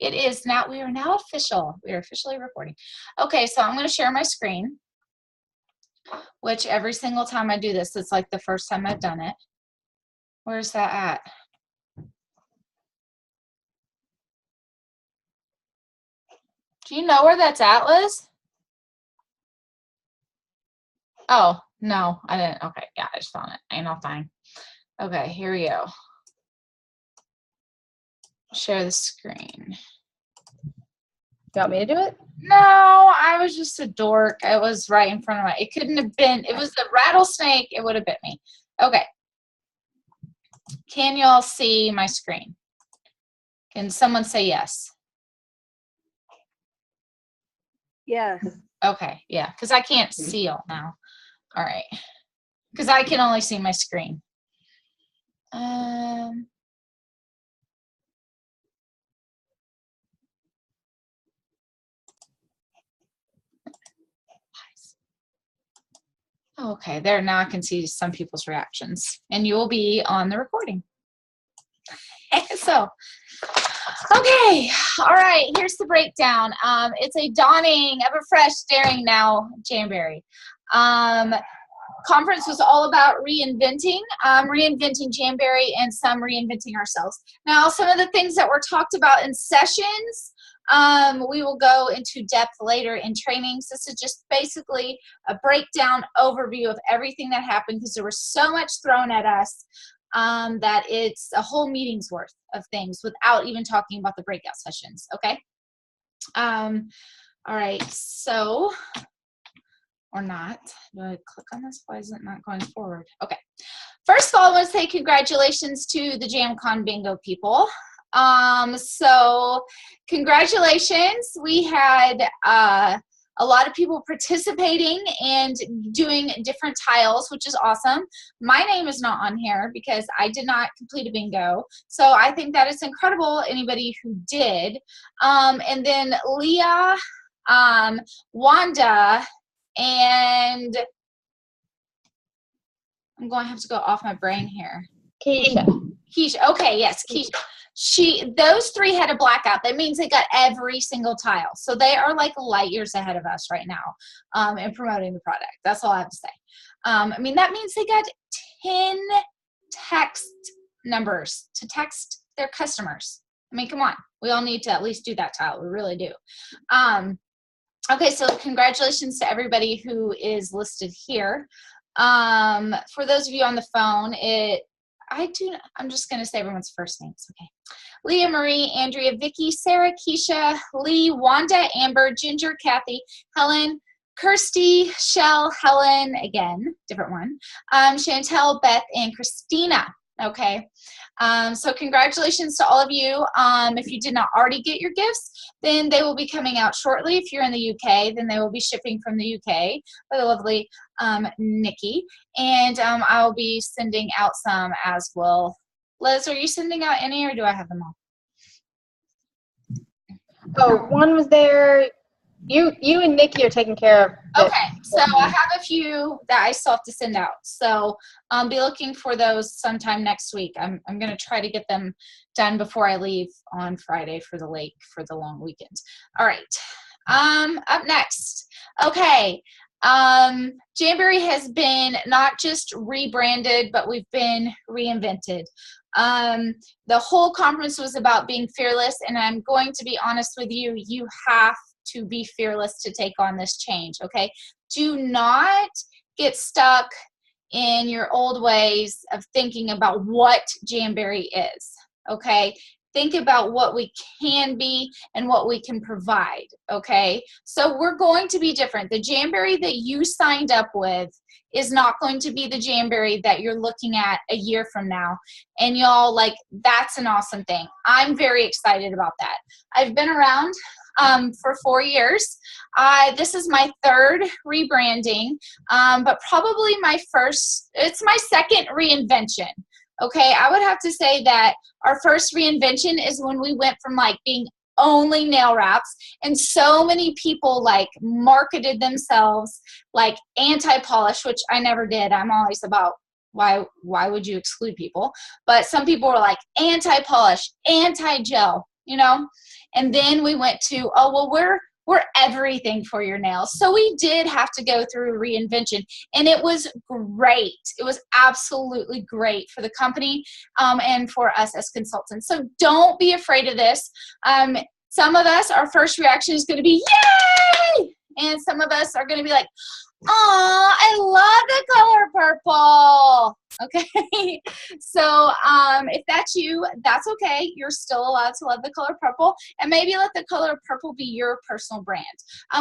It is now, we are now official. We are officially recording. Okay, so I'm going to share my screen, which every single time I do this, it's like the first time I've done it. Where's that at? Do you know where that's at, Liz? Oh, no, I didn't. Okay, yeah, I just found it. Ain't no thing. Okay, here we go. Share the screen. You want me to do it? No, I was just a dork. It was right in front of my, it couldn't have been, it was the rattlesnake. It would have bit me. Okay. Can y'all see my screen? Can someone say yes? Yes. Okay, yeah, because I can't see y'all now. All right. Because I can only see my screen. Okay, there, now I can see some people's reactions, and you will be on the recording. So, okay, all right, here's the breakdown. It's a dawning of a fresh, daring now Jamberry. Conference was all about reinventing Jamberry and some reinventing ourselves. Now, some of the things that were talked about in sessions, we will go into depth later in trainings. This is just basically a breakdown overview of everything that happened because there was so much thrown at us that it's a whole meeting's worth of things without even talking about the breakout sessions, okay? All right, so, or not. Do I click on this? Why is it not going forward? Okay. First of all, I want to say congratulations to the JamCon Bingo people. So congratulations. We had a lot of people participating and doing different tiles, which is awesome. My name is not on here because I did not complete a bingo. So I think that is incredible, anybody who did. And then Leah, Wanda, and I'm going to have to go off my brain here. Keisha. Okay, yes, Keisha. Those three had a blackout. That means they got every single tile. So they are like light years ahead of us right now in promoting the product. That's all I have to say. I mean, that means they got 10 text numbers to text their customers. I mean, come on. We all need to at least do that tile. We really do. Okay, so congratulations to everybody who is listed here. For those of you on the phone, I'm just going to say everyone's first names, okay? Leah, Marie, Andrea, Vicky, Sarah, Keisha, Lee, Wanda, Amber, Ginger, Kathy, Helen, Kirsty, Shell, Helen, again, different one, Chantel, Beth, and Christina, okay? So congratulations to all of you. If you did not already get your gifts, then they will be coming out shortly. If you're in the UK, then they will be shipping from the UK by the lovely Nikki. And I will be sending out some as well. Liz, are you sending out any or do I have them all? Oh, one was there. You and Nikki are taking care of it. Okay, so I have a few that I still have to send out. So be looking for those sometime next week. I'm going to try to get them done before I leave on Friday for the lake for the long weekend. All right, up next. Okay, Jamberry has been not just rebranded, but we've been reinvented. The whole conference was about being fearless, and I'm going to be honest with you, you have to be fearless to take on this change, okay? Do not get stuck in your old ways of thinking about what Jamberry is, okay? Think about what we can be and what we can provide, okay? So we're going to be different. The Jamberry that you signed up with is not going to be the Jamberry that you're looking at a year from now. And y'all, like, that's an awesome thing. I'm very excited about that. I've been around for 4 years. This is my third rebranding, but probably it's my second reinvention. Okay, I would have to say that our first reinvention is when we went from like being only nail wraps, and so many people like marketed themselves like anti-polish, which I never did. I'm always about why would you exclude people? But some people were like anti-polish, anti-gel. you know? And then we went to, oh, well, we're everything for your nails. So we did have to go through a reinvention, and it was great. It was absolutely great for the company and for us as consultants. So don't be afraid of this. Some of us, our first reaction is going to be, yay! And some of us are going to be like, oh, I love the color purple. Okay. So if that's you, that's okay. You're still allowed to love the color purple, and maybe let the color purple be your personal brand.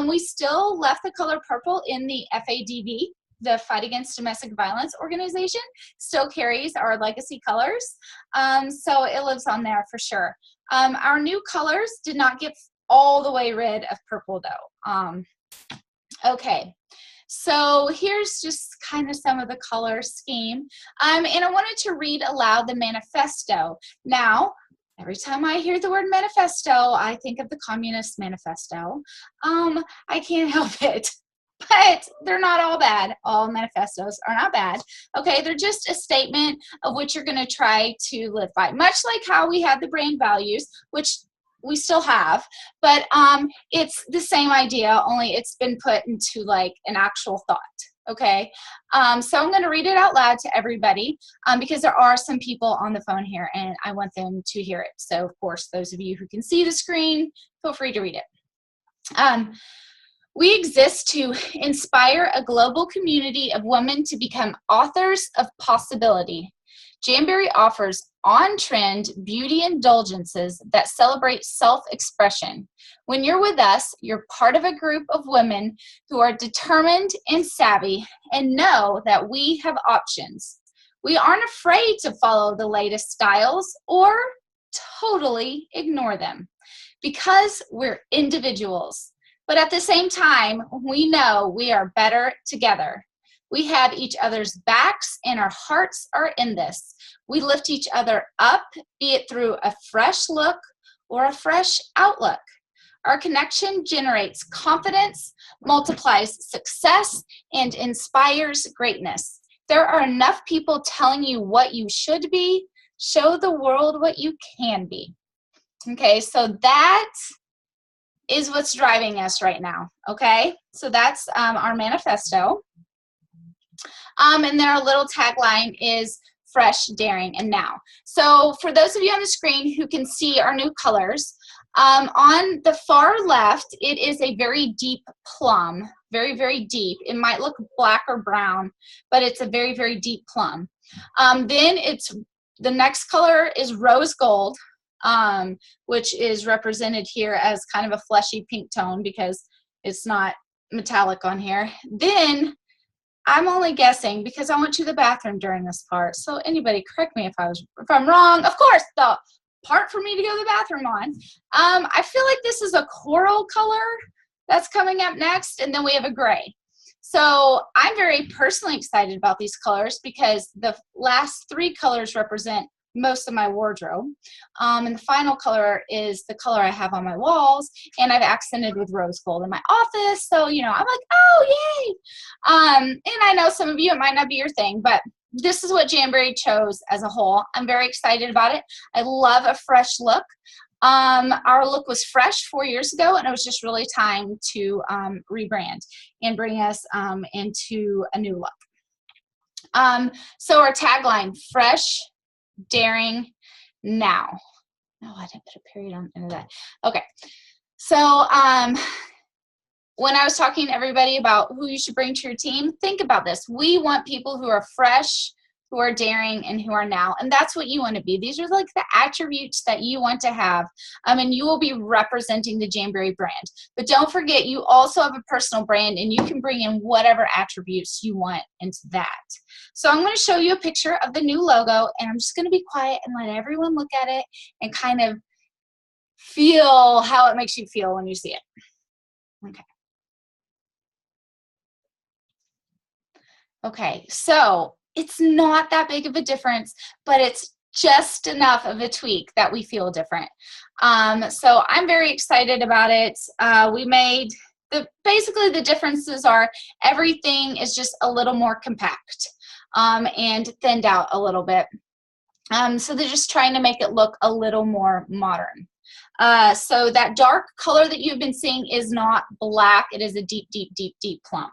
We still left the color purple in the FADV, the Fight Against Domestic Violence organization, still carries our legacy colors. So it lives on there for sure. Our new colors did not get all the way rid of purple though. Okay. So here's just kind of some of the color scheme. And I wanted to read aloud the manifesto. Now, every time I hear the word manifesto, I think of the Communist Manifesto. I can't help it. But they're not all bad. All manifestos are not bad. Okay, they're just a statement of which you're going to try to live by. Much like how we had the brand values, which we still have, but it's the same idea, only it's been put into like an actual thought. Okay, so I'm going to read it out loud to everybody because there are some people on the phone here and I want them to hear it. So of course, those of you who can see the screen, feel free to read it. We exist to inspire a global community of women to become authors of possibility. Jamberry offers on-trend beauty indulgences that celebrate self-expression. When you're with us, you're part of a group of women who are determined and savvy and know that we have options. We aren't afraid to follow the latest styles or totally ignore them because we're individuals. But at the same time, we know we are better together. We have each other's backs and our hearts are in this. We lift each other up, be it through a fresh look or a fresh outlook. Our connection generates confidence, multiplies success, and inspires greatness. There are enough people telling you what you should be. Show the world what you can be. Okay, so that is what's driving us right now. Okay, so that's our manifesto. And then our little tagline is fresh, daring, and now. So for those of you on the screen who can see our new colors, on the far left, it is a very deep plum, very, very deep. It might look black or brown, but it's a very, very deep plum. Then the next color is rose gold, which is represented here as kind of a fleshy pink tone because it's not metallic on here. Then I'm only guessing because I went to the bathroom during this part. So anybody correct me if I'm wrong. Of course, the part for me to go to the bathroom on. I feel like this is a coral color that's coming up next, and then we have a gray. So I'm very personally excited about these colors because the last three colors represent most of my wardrobe. And the final color is the color I have on my walls, and I've accented with rose gold in my office. So, you know, I'm like, oh, yay. And I know some of you, it might not be your thing, but this is what Jamberry chose as a whole. I'm very excited about it. I love a fresh look. Our look was fresh 4 years ago, and it was just really time to rebrand and bring us into a new look. So our tagline, fresh, daring, now. Oh, I didn't put a period on the end of that. Okay. So when I was talking to everybody about who you should bring to your team, think about this. We want people who are fresh, who are daring, and who are now. And that's what you want to be. These are like the attributes that you want to have. And you will be representing the Jamberry brand. But don't forget, you also have a personal brand, and you can bring in whatever attributes you want into that. So I'm going to show you a picture of the new logo, and I'm just going to be quiet and let everyone look at it and kind of feel how it makes you feel when you see it. Okay. Okay, so it's not that big of a difference, but it's just enough of a tweak that we feel different. So I'm very excited about it. We made basically the differences are everything is just a little more compact and thinned out a little bit. So they're just trying to make it look a little more modern. So that dark color that you've been seeing is not black. It is a deep, deep, deep, deep plum.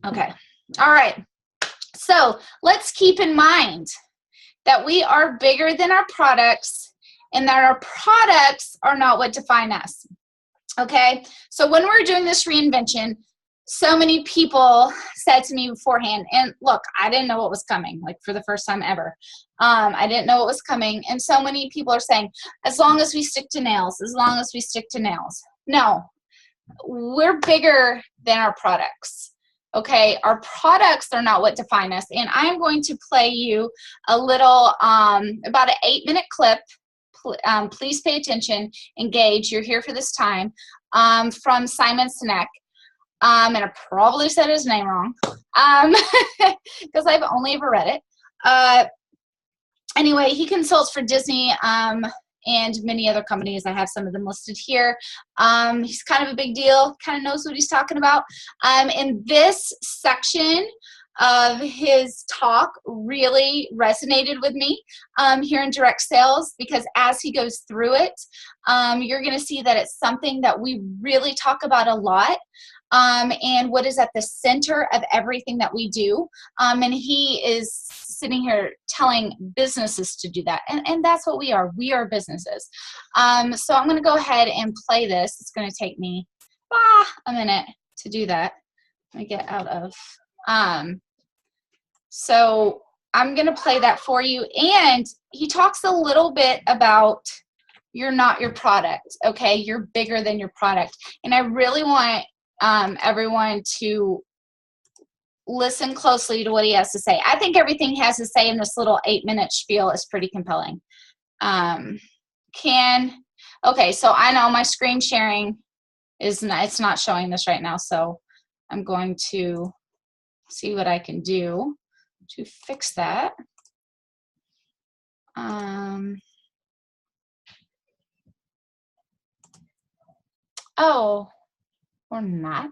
Okay. All right. So let's keep in mind that we are bigger than our products and that our products are not what define us. Okay. So when we're doing this reinvention, so many people said to me beforehand, and look, I didn't know what was coming, like for the first time ever. I didn't know what was coming. And so many people are saying, as long as we stick to nails, as long as we stick to nails. No, we're bigger than our products. Okay, our products are not what define us. And I'm going to play you a little, about an 8-minute clip. Please pay attention, engage. You're here for this time. From Simon Sinek. And I probably said his name wrong because I've only ever read it. Anyway, he consults for Disney and many other companies. I have some of them listed here. He's kind of a big deal, kind of knows what he's talking about. And this section of his talk really resonated with me here in direct sales, because as he goes through it, you're going to see that it's something that we really talk about a lot. And what is at the center of everything that we do. And he is sitting here telling businesses to do that. And that's what we are. We are businesses. So I'm going to go ahead and play this. It's going to take me a minute to do that. Let me get out of. So I'm going to play that for you. And he talks a little bit about you're not your product. Okay. You're bigger than your product. And I really want everyone to listen closely to what he has to say. I think everything he has to say in this little 8-minute spiel is pretty compelling. Okay, so I know my screen sharing it's not showing this right now, so I'm going to see what I can do to fix that. Oh, or not.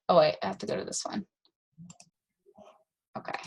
Oh wait, I have to go to this one. Okay.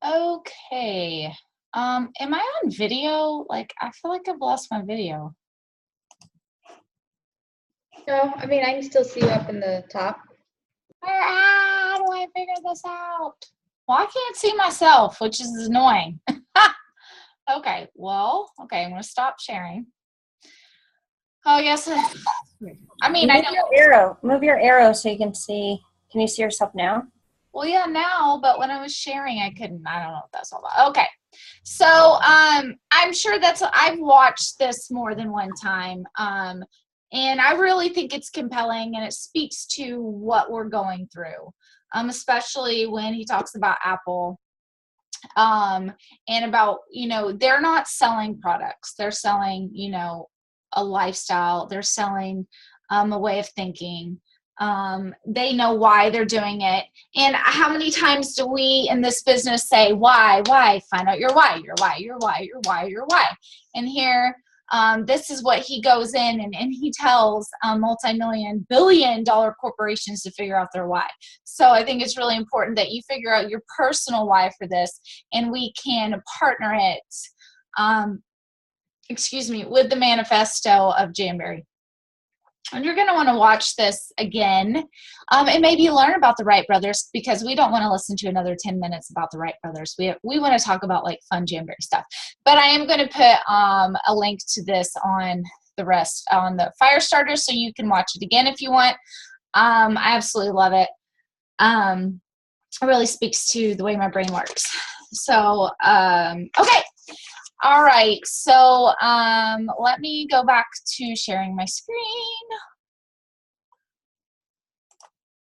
Okay. Am I on video? Like, I feel like I've lost my video. No, I mean, I can still see you up in the top. How do I figure this out? Well, I can't see myself, which is annoying. Okay, well, okay, I'm going to stop sharing. Oh, yes. I mean, Move your arrow so you can see. Can you see yourself now? Well, yeah, now, but when I was sharing, I couldn't. I don't know what that's all about. Okay. So, I'm sure I've watched this more than one time. And I really think it's compelling and it speaks to what we're going through. Especially when he talks about Apple. And about, they're not selling products. They're selling, a lifestyle. They're selling a way of thinking. They know why they're doing it. And how many times do we in this business say, why? Find out your why, your why, your why, your why, your why. And here, this is what he goes in and he tells multi-million, billion-dollar corporations to figure out their why. So I think it's really important that you figure out your personal why for this, and we can partner it, with the manifesto of Jamberry. And you're going to want to watch this again and maybe learn about the Wright brothers, because we don't want to listen to another 10 minutes about the Wright brothers. We want to talk about like fun Jamberry stuff. But I am going to put a link to this on the Firestarter, so you can watch it again if you want. I absolutely love it. It really speaks to the way my brain works. So, okay. All right, so let me go back to sharing my screen.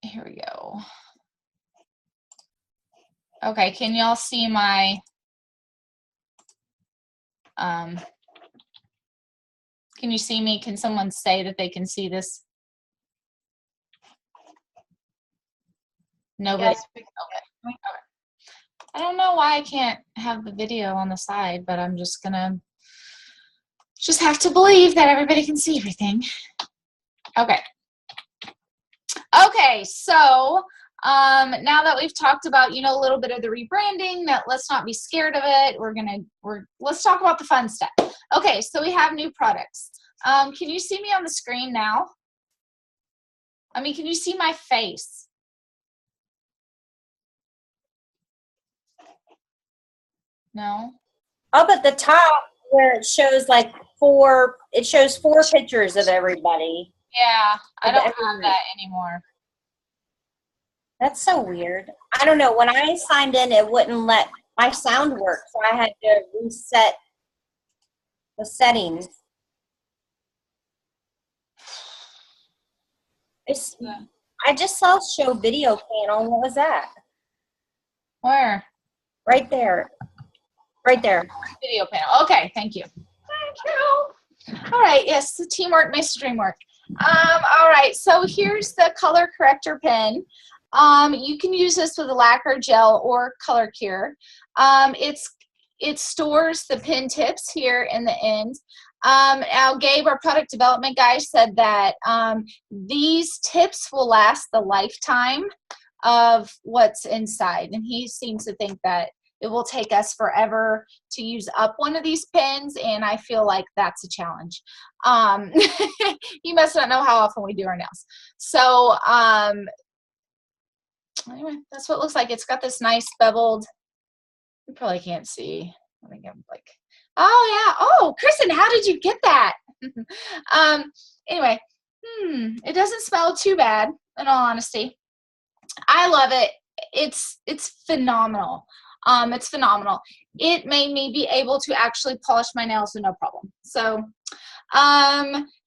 Here we go. Okay, can y'all see my, can you see me? Can someone say that they can see this? Nobody? Yes. Okay. I don't know why I can't have the video on the side, but I'm just gonna have to believe that everybody can see everything. Okay. Okay, so now that we've talked about, a little bit of the rebranding, that let's not be scared of it. Let's talk about the fun stuff. Okay, so we have new products. Can you see me on the screen now? I mean, can you see my face? No? Up at the top where it shows four pictures of everybody. Yeah, I don't have that anymore. That's so weird. I don't know. When I signed in, it wouldn't let my sound work, so I had to reset the settings. I just saw show video panel. What was that? Where? Right there. Right there. Video panel. Okay, thank you. Thank you. All right, yes, the teamwork makes the dream work. All right, so here's the color corrector pen. You can use this with a lacquer, gel, or color cure. It stores the pen tips here in the end. Now, Gabe, our product development guy, said that these tips will last the lifetime of what's inside, and he seems to think that it will take us forever to use up one of these pens, and I feel like that's a challenge. You must not know how often we do our nails. So anyway, that's what it looks like. It's got this nice beveled, you probably can't see. I think I'm like, oh yeah, oh, Kristen, how did you get that? Anyway, it doesn't smell too bad, in all honesty. I love it. It's phenomenal. It's phenomenal. It made me be able to actually polish my nails with no problem. So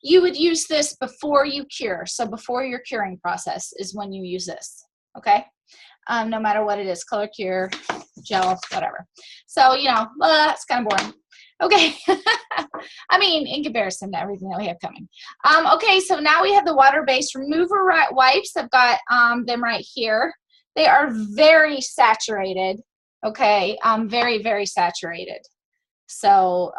you would use this before you cure. So before your curing process is when you use this, okay? No matter what it is, color cure, gel, whatever. So, it's kind of boring. Okay. I mean, in comparison to everything that we have coming. Okay, so now we have the water-based remover wipes. I've got them right here. They are very saturated, okay? Very, very saturated. So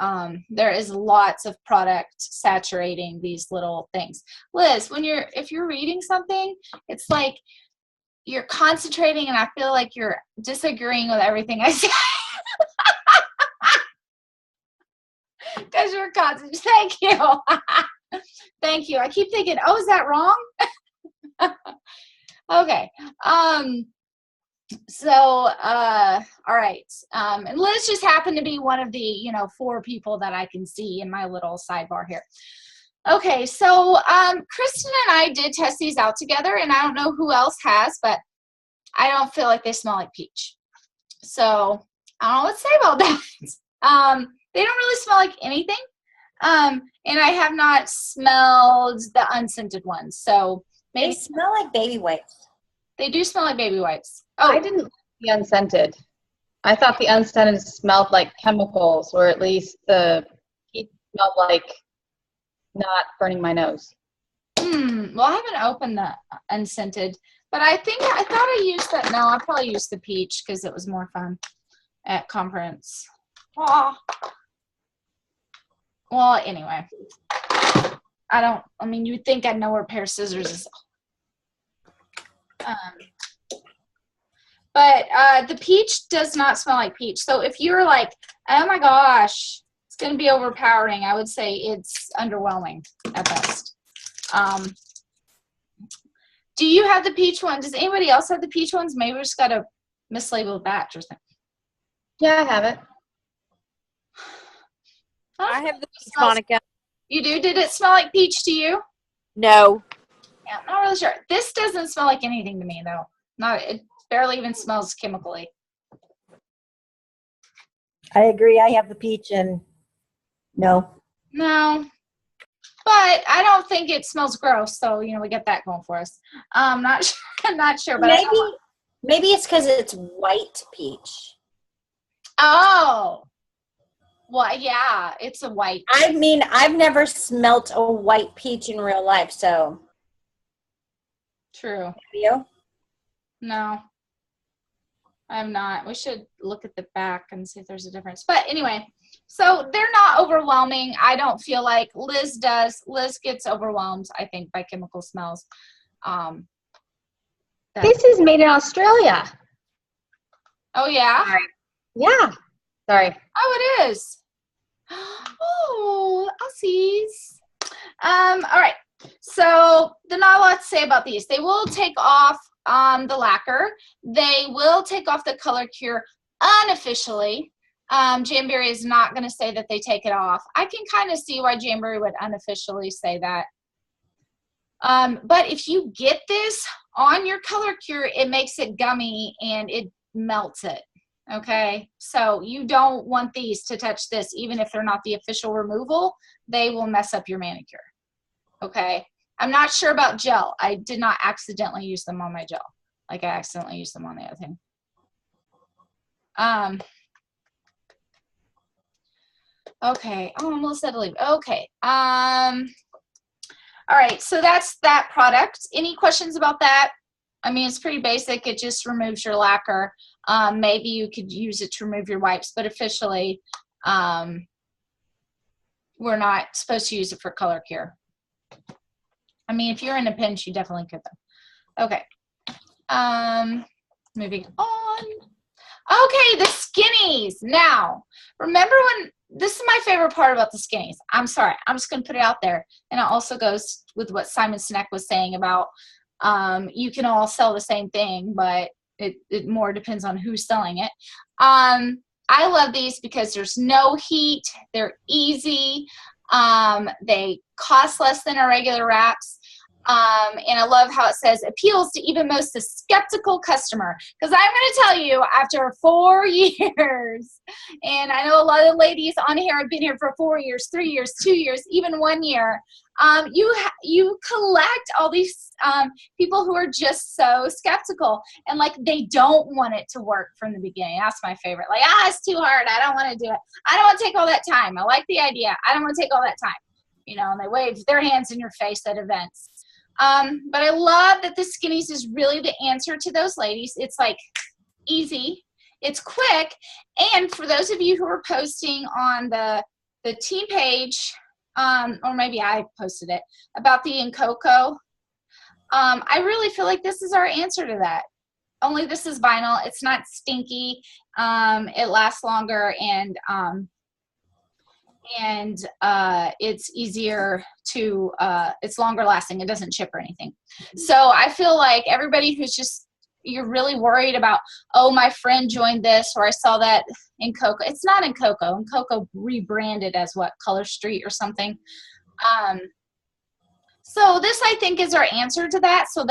there is lots of product saturating these little things. Liz, if you're reading something, it's like you're concentrating and I feel like you're disagreeing with everything I say. Because you're concentrating. Thank you. Thank you. I keep thinking, oh, is that wrong? Okay. All right. And Liz just happened to be one of the, 4 people that I can see in my little sidebar here. Okay, so Kristen and I did test these out together, and I don't know who else has, but I don't feel like they smell like peach. So I don't know what to say about that. They don't really smell like anything. And I have not smelled the unscented ones. So maybe They smell like baby wipes. They do smell like baby wipes. Oh, I didn't like the unscented. I thought the unscented smelled like chemicals, or at least the heat smelled like not burning my nose. Well, I haven't opened the unscented, but I thought I used that. No, I probably used the peach because it was more fun at conference. Oh. Well, anyway, you'd think I'd know where a pair of scissors is. But the peach does not smell like peach. So if you're like, oh my gosh, it's going to be overpowering, I would say it's underwhelming at best. Do you have the peach one? Does anybody else have the peach ones? Maybe we just got a mislabeled batch or something. Yeah, I have it. I have the peach, Monica. You do? Did it smell like peach to you? No. Yeah, I'm not really sure. This doesn't smell like anything to me, though. It barely even smells chemically. I agree. I have the peach and no. No. But I don't think it smells gross, so we get that going for us. Not sure, but maybe it's because it's white peach. Oh. Well, yeah, it's a white. I mean, I've never smelt a white peach in real life, so. True. Have you? No, I'm not. We should look at the back and see if there's a difference. But anyway, so they're not overwhelming. I don't feel like Liz does. Liz gets overwhelmed, I think, by chemical smells. This is made in Australia. Oh, yeah? Sorry. Yeah. Sorry. Oh, it is. Oh, Aussies. All right. So there's not a lot to say about these. They will take off the lacquer. They will take off the color cure unofficially. Jamberry is not going to say that they take it off. I can kind of see why Jamberry would unofficially say that. But if you get this on your color cure, it makes it gummy and it melts it. Okay, so you don't want these to touch this, even if they're not the official removal. They will mess up your manicure. Okay, I'm not sure about gel. I did not accidentally use them on my gel. Like I accidentally used them on the other thing. Okay. Oh, Melissa had to leave. Okay. All right. So that's that product. Any questions about that? I mean, it's pretty basic. It just removes your lacquer. Maybe you could use it to remove your wipes, but officially, we're not supposed to use it for color cure. I mean, if you're in a pinch, you definitely could though. Okay. Moving on. Okay, the skinnies. Now, remember when, this is my favorite part about the skinnies. I'm sorry, I'm just going to put it out there. And it also goes with what Simon Sinek was saying about you can all sell the same thing, but it more depends on who's selling it. I love these because there's no heat. They're easy. They cost less than our regular wraps. And I love how it says appeals to even most the skeptical customer. Because I'm going to tell you, after 4 years, and I know a lot of ladies on here have been here for 4 years, 3 years, 2 years, even 1 year. You collect all these people who are just so skeptical and like they don't want it to work from the beginning. That's my favorite. Like, it's too hard. I don't want to do it. I don't want to take all that time. I like the idea. I don't want to take all that time. You know, and they wave their hands in your face at events. But I love that the Skinnies is really the answer to those ladies. It's like easy, it's quick, and for those of you who are posting on the team page, or maybe I posted it, about the In Cocoa, I really feel like this is our answer to that. Only this is vinyl. It's not stinky. It lasts longer, and it's easier to, it's longer lasting. It doesn't chip or anything. So I feel like everybody who's just, you're really worried about, oh, my friend joined this, or I saw that in Cocoa. It's not in Cocoa. In Cocoa rebranded as what, Color Street or something. So this, I think, is our answer to that. So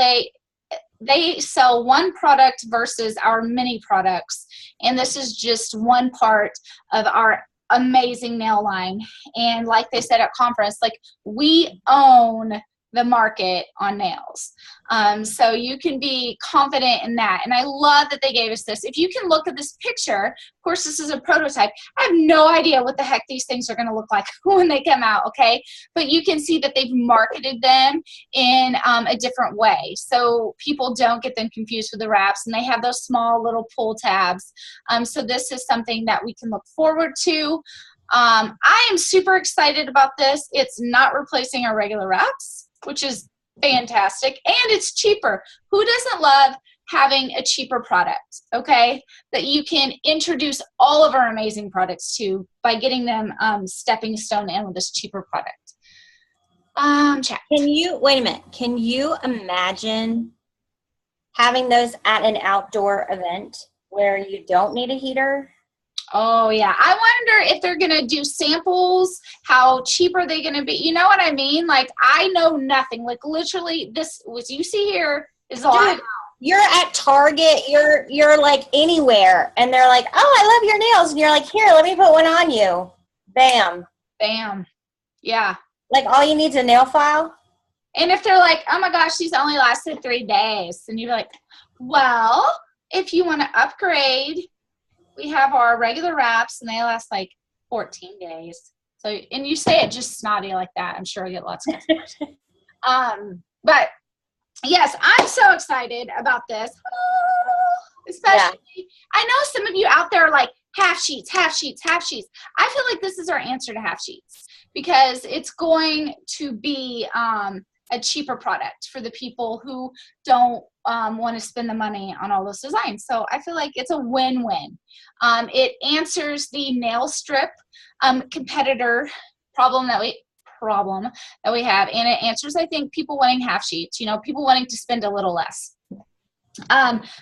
they sell one product versus our mini products. And this is just one part of our amazing nail line. And like they said at conference, like, we own the market on nails. So you can be confident in that. And I love that they gave us this. If you can look at this picture, of course, this is a prototype. I have no idea what the heck these things are going to look like when they come out, okay? But you can see that they've marketed them in a different way. So people don't get them confused with the wraps, and they have those small little pull tabs. So this is something that we can look forward to. I am super excited about this. It's not replacing our regular wraps, which is fantastic, and it's cheaper. Who doesn't love having a cheaper product, okay, that you can introduce all of our amazing products to by getting them stepping stone in with this cheaper product? Chat. Can you, wait a minute, can you imagine having those at an outdoor event where you don't need a heater? Oh, yeah. I wonder if they're going to do samples. How cheap are they going to be? You know what I mean? Like, I know nothing. Like, literally, this, what you see here is all I know. You're at Target. You're like anywhere. And they're like, oh, I love your nails. And you're like, here, let me put one on you. Bam. Bam. Yeah. Like, all you need is a nail file? And if they're like, oh, my gosh, these only lasted 3 days. And you're like, well, if you want to upgrade, we have our regular wraps, and they last like 14 days. So, and you say it just snotty like that. I'm sure I get lots of customers. But yes, I'm so excited about this. Especially, yeah. I know some of you out there are like, half sheets, half sheets, half sheets. I feel like this is our answer to half sheets, because it's going to be a cheaper product for the people who don't want to spend the money on all those designs. So I feel like it's a win-win. It answers the nail strip competitor problem that we have, and it answers, I think, people wanting half sheets, you know, people wanting to spend a little less.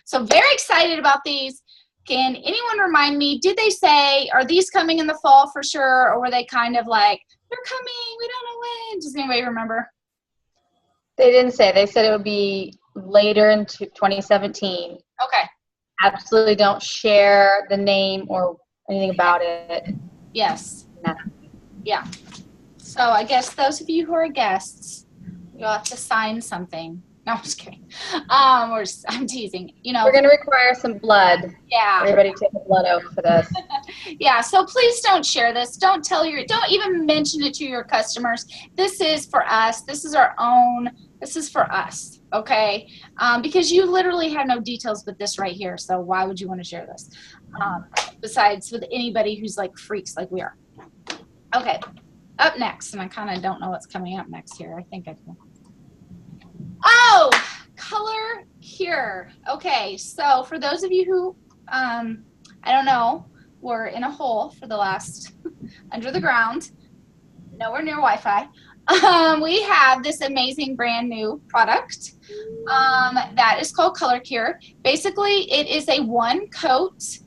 So very excited about these. Can anyone remind me, did they say, are these coming in the fall for sure, or were they kind of like, they're coming, we don't know when? Does anybody remember? They didn't say. They said it would be later in 2017. Okay. Absolutely don't share the name or anything about it. Yes. No. Yeah. So I guess those of you who are guests, you'll have to sign something. No, I'm just kidding. I'm teasing. You know, we're going to require some blood. Yeah. Everybody take a blood oath for this. Yeah. So please don't share this. Don't even mention it to your customers. This is for us. This is our own. This is for us. Okay. Because you literally have no details but this right here. So why would you want to share this? Besides with anybody who's like freaks like we are. Okay. Up next, and I kind of don't know what's coming up next here. I think I can. Oh, Color Cure. Okay, so for those of you who, I don't know, were in a hole for the last, under the ground, nowhere near Wi-Fi, we have this amazing brand new product that is called Color Cure. Basically, it is a one-coat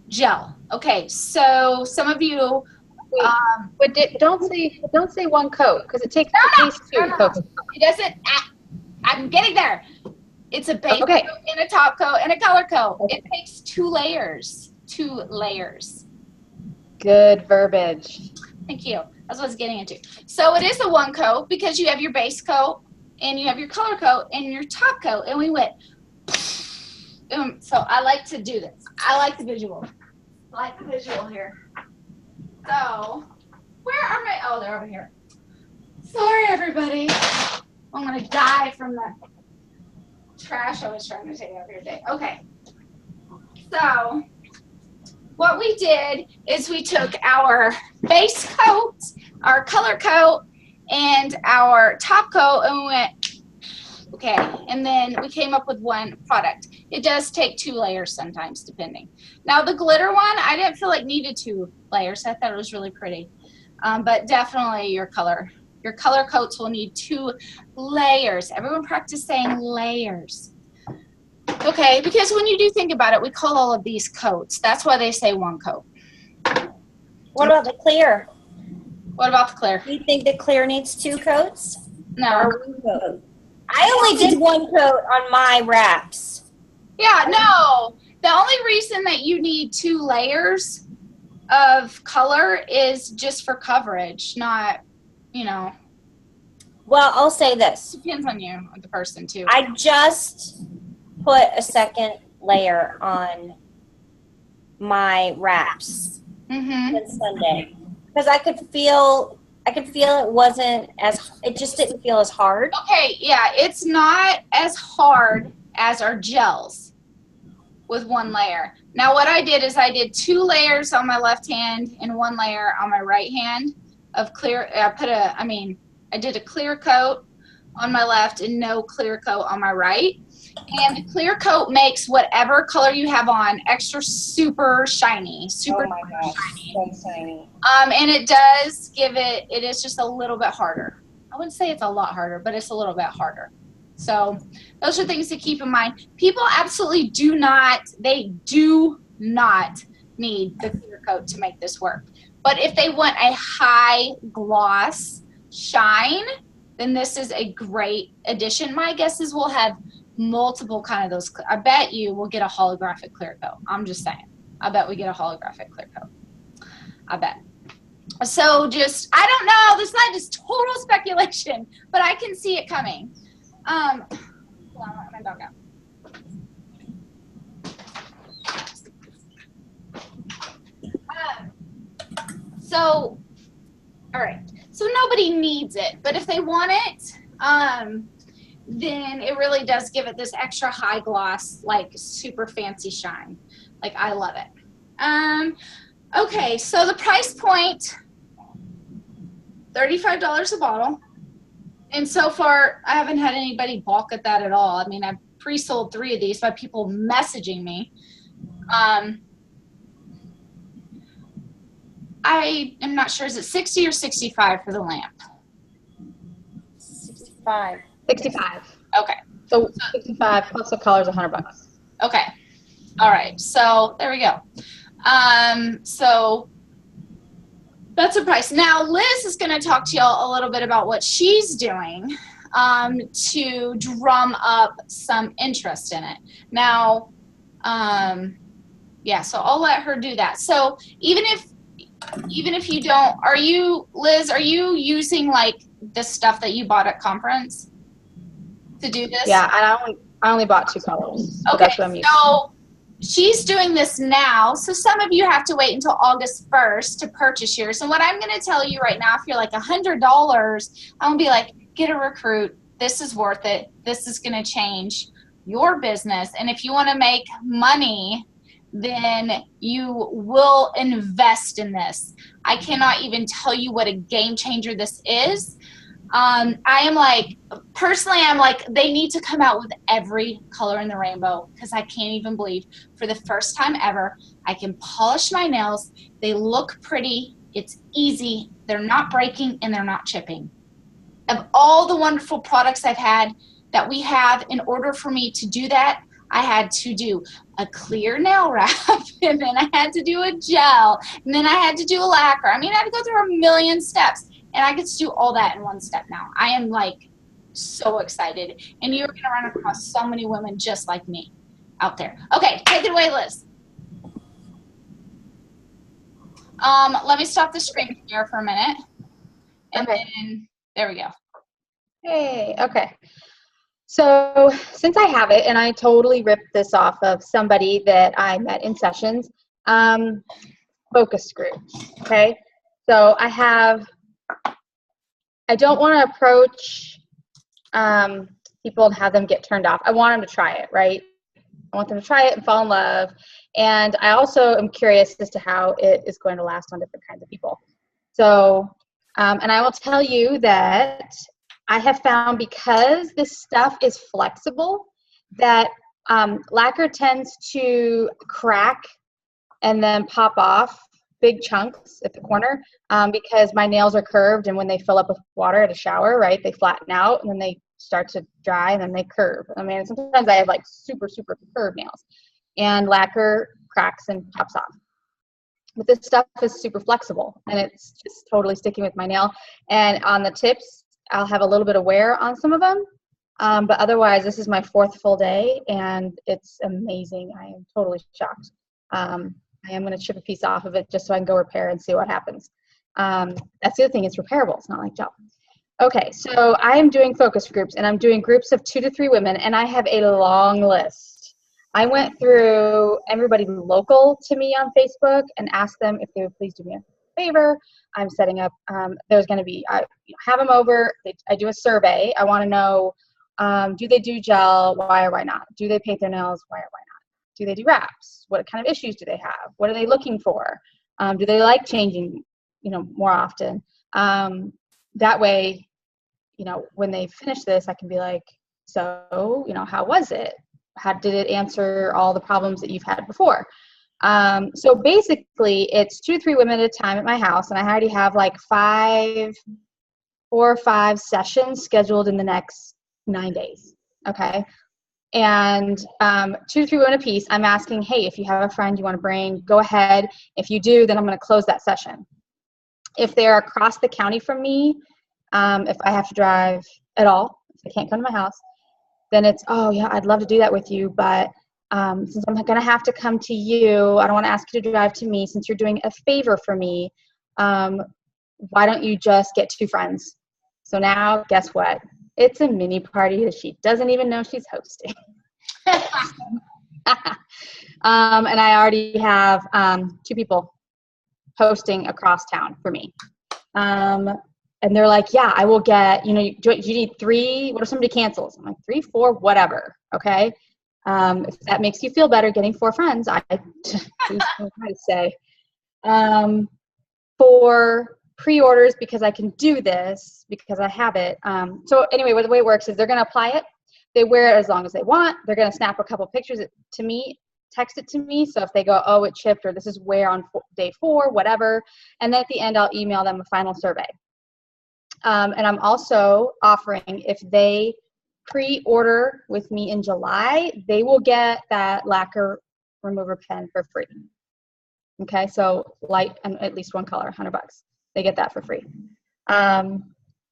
gel. Okay, so some of you Wait, don't say one coat because it takes at least two coats. It doesn't. I'm getting there. It's a base Okay. coat and a top coat and a color coat. Okay. It takes 2 layers. 2 layers. Good verbiage. Thank you. That's what I was getting into. So it is a 1 coat because you have your base coat and you have your color coat and your top coat, and we went. So I like to do this. I like the visual. I like the visual here. So where are my? Oh, they're over here. Sorry, everybody. I'm gonna die from the trash I was trying to take out of here today. Okay. So what we did is we took our base coat, our color coat, and our top coat, and we went, okay, and then we came up with one product. It does take 2 layers sometimes, depending. Now the glitter one, I didn't feel like needed 2 layers. I thought it was really pretty, but definitely your color coats will need 2 layers. Everyone practice saying layers. Okay, because when you do think about it, we call all of these coats. That's why they say 1 coat. What about the clear? What about the clear? Do you think the clear needs 2 coats? No. Or 1 coat? I only did 1 coat on my wraps. Yeah, no. The only reason that you need 2 layers of color is just for coverage, not, you know. Well, I'll say this. Depends on you, the person, too. I just put a 2nd layer on my wraps on Sunday because I could feel it wasn't it just didn't feel as hard. Okay, yeah, it's not as hard as our gels with 1 layer. Now what I did is I did 2 layers on my left hand and 1 layer on my right hand of clear. I did a clear coat on my left and no clear coat on my right. And the clear coat makes whatever color you have on extra super shiny, super Oh my gosh, so shiny. And it does give it is just a little bit harder. I wouldn't say it's a lot harder, but it's a little bit harder. So those are things to keep in mind. People absolutely do not need the clear coat to make this work. But if they want a high gloss shine, then this is a great addition. My guess is we'll have multiple kind of those. I bet you we'll get a holographic clear coat. I'm just saying. I bet we get a holographic clear coat. I bet. So just, I don't know. This is not just total speculation, but I can see it coming. Hold on, let my dog out. So, all right. So nobody needs it, but if they want it, then it really does give it this extra high gloss, like super fancy shine. Like I love it. Okay, so the price point, $35 a bottle. And so far, I haven't had anybody balk at that at all. I mean, I've pre-sold 3 of these by people messaging me. I am not sure, is it 60 or 65 for the lamp? 65. 65. Okay. So 65 plus the color is $100. Okay. All right. So there we go. So that's the price. Now Liz is going to talk to y'all a little bit about what she's doing to drum up some interest in it. Now, yeah, so I'll let her do that. So even if you don't, Liz, are you using like the stuff that you bought at conference to do this? Yeah, and I only bought 2 colors. So okay, that's what I'm using. so she's doing this now. So some of you have to wait until August 1st to purchase yours. And what I'm going to tell you right now, if you're like $100, I'm going to be like, get a recruit. This is worth it. This is going to change your business. And if you want to make money, then you will invest in this. I cannot even tell you what a game changer this is. I am like, personally, I'm like, they need to come out with every color in the rainbow because I can't even believe for the first time ever, I can polish my nails. They look pretty. It's easy. They're not breaking and they're not chipping. Of all the wonderful products I've had that we have, in order for me to do that, I had to do a clear nail wrap, and then I had to do a gel, and then I had to do a lacquer. I mean, I had to go through a million steps, and I get to do all that in one step now. I am like so excited, and you're going to run across so many women just like me out there. Okay, take it away, Liz. Let me stop the screen here for a minute, and then there we go. Hey, okay. So since I have it, and I totally ripped this off of somebody that I met in sessions, focus groups, okay? So I don't want to approach people and have them get turned off. I want them to try it, right? I want them to try it and fall in love. And I also am curious as to how it is going to last on different kinds of people. So, and I will tell you that I have found, because this stuff is flexible, that lacquer tends to crack and then pop off big chunks at the corner because my nails are curved, and when they fill up with water at a shower, right, they flatten out and then they start to dry and then they curve. I mean, sometimes I have like super, super curved nails, and lacquer cracks and pops off. But this stuff is super flexible, and it's just totally sticking with my nail. And on the tips, I'll have a little bit of wear on some of them, but otherwise, this is my 4th full day, and it's amazing. I am totally shocked. I am going to chip a piece off of it just so I can go repair and see what happens. That's the other thing, it's repairable. It's not like gel. Okay, so I am doing focus groups, and I'm doing groups of 2 to 3 women, and I have a long list. I went through everybody local to me on Facebook and asked them if they would please do me a favor. I'm setting up, there's going to be, have them over, I do a survey. I want to know, do they do gel? Why or why not? Do they paint their nails? Why or why not? Do they do wraps? What kind of issues do they have? What are they looking for? Do they like changing, more often? That way, when they finish this, I can be like, so, how was it? How did it answer all the problems that you've had before? So basically, it's 2 to 3 women at a time at my house, and I already have like 4 or 5 sessions scheduled in the next 9 days. Okay, and 2 to 3 women a piece. I'm asking, hey, if you have a friend you want to bring, go ahead. If you do, then I'm going to close that session. If they're across the county from me, if I have to drive at all, if they can't come to my house, then it's, oh yeah, I'd love to do that with you, but since I'm going to have to come to you, I don't want to ask you to drive to me. Since you're doing a favor for me, why don't you just get 2 friends? So now, guess what? It's a mini party that she doesn't even know she's hosting. And I already have 2 people hosting across town for me. And they're like, yeah, I will get, do you need 3? What if somebody cancels? I'm like, 3, 4, whatever. Okay. If that makes you feel better getting 4 friends, I say. For pre-orders, because I can do this, because I have it. So anyway, the way it works is they're going to apply it. They wear it as long as they want. They're going to snap a couple pictures to me, text it to me. So if they go, oh, it chipped, or this is wear on day 4, whatever. And then at the end, I'll email them a final survey. And I'm also offering, if they pre-order with me in July, they will get that lacquer remover pen for free. Okay, so light and at least one color, $100. They get that for free.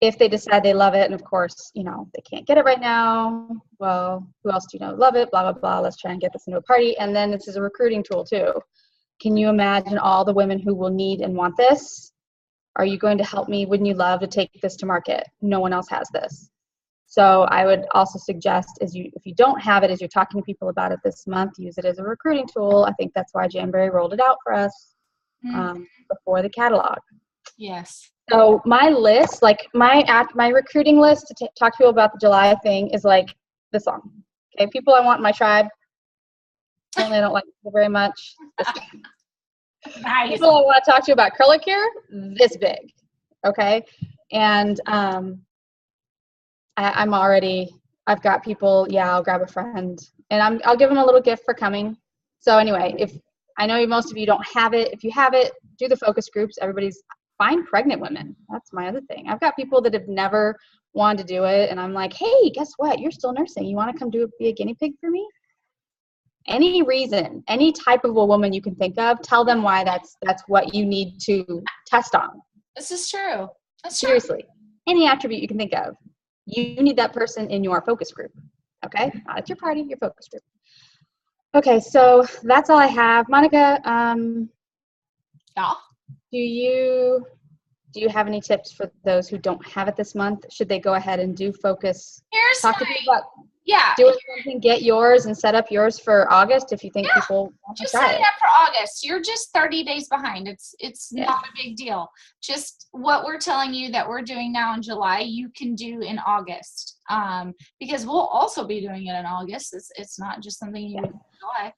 If they decide they love it, and of course, they can't get it right now, well, who else do you know love it, blah, blah, blah, let's try and get this into a party. And then this is a recruiting tool too. Can you imagine all the women who will need and want this? Are you going to help me? Wouldn't you love to take this to market? No one else has this. So I would also suggest, if you don't have it, as you're talking to people about it this month, use it as a recruiting tool. I think that's why Jamberry rolled it out for us before the catalog. Yes. So my list, like my recruiting list to talk to people about the July thing is like this long. Okay, people I want in my tribe. Apparently I don't like people very much. Nice. People I want to talk to about acrylic here, this big. Okay, and I've got people, yeah, I'll grab a friend, and I'll give them a little gift for coming. So anyway, if I know most of you don't have it, if you have it, do the focus groups. Find pregnant women. That's my other thing. I've got people that have never wanted to do it, and I'm like, hey, guess what? You're still nursing. You want to come be a guinea pig for me? any reason, any type of a woman you can think of, tell them why that's what you need to test on. This is true. That's true. Seriously, any attribute you can think of, you need that person in your focus group. Okay, not at your party, your focus group. Okay, so that's all I have. Monica, Yeah. do you have any tips for those who don't have it this month? Should they go ahead and do focus? Talk to people about doing something, get yours and set up yours for August if you think people want to just try set it up for August. You're just 30 days behind. It's not a big deal. Just what we're telling you that we're doing now in July, you can do in August. Because we'll also be doing it in August. It's not just something you do in July.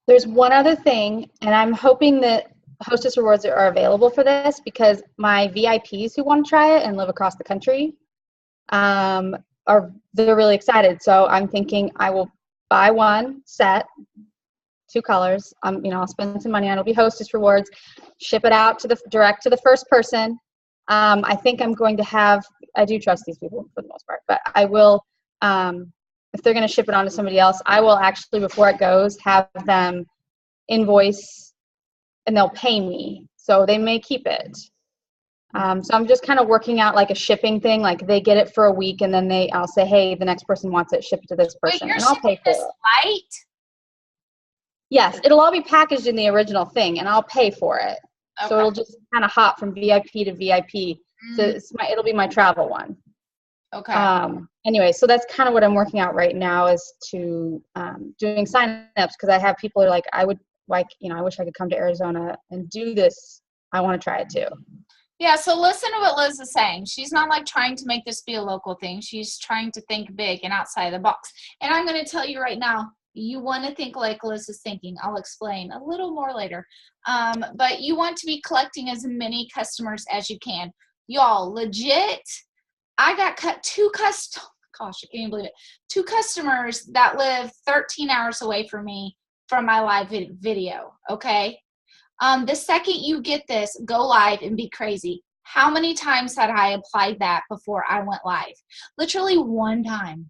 There's one other thing, and I'm hoping that Hostess Rewards are available for this because my VIPs who want to try it and live across the country, they're really excited. So I'm thinking I will buy one set, 2 colors. I'll spend some money on it. It'll be Hostess Rewards, ship it out direct to the first person. I think I'm going to have, I do trust these people for the most part, but I will, if they're going to ship it on to somebody else, I will actually, before it goes, have them invoice and they'll pay me. So they may keep it. So I'm just kind of working out like a shipping thing. Like they get it for a week and then I'll say, hey, the next person wants it, ship it to this person. Wait, and I'll pay for it. Light? Yes, it'll all be packaged in the original thing and I'll pay for it. Okay. So it'll just kind of hop from VIP to VIP. So it'll be my travel one. Okay. Anyway, so that's kind of what I'm working out right now is to doing signups because I have people who are like, I wish I could come to Arizona and do this. I want to try it too. Yeah, so listen to what Liz is saying. She's not like trying to make this be a local thing. She's trying to think big and outside the box. And I'm going to tell you right now, you want to think like Liz is thinking. I'll explain a little more later. But you want to be collecting as many customers as you can. Y'all, legit, I got two customers that live 13 hours away from me from my live video, okay? The second you get this, go live and be crazy. How many times had I applied that before I went live? Literally one time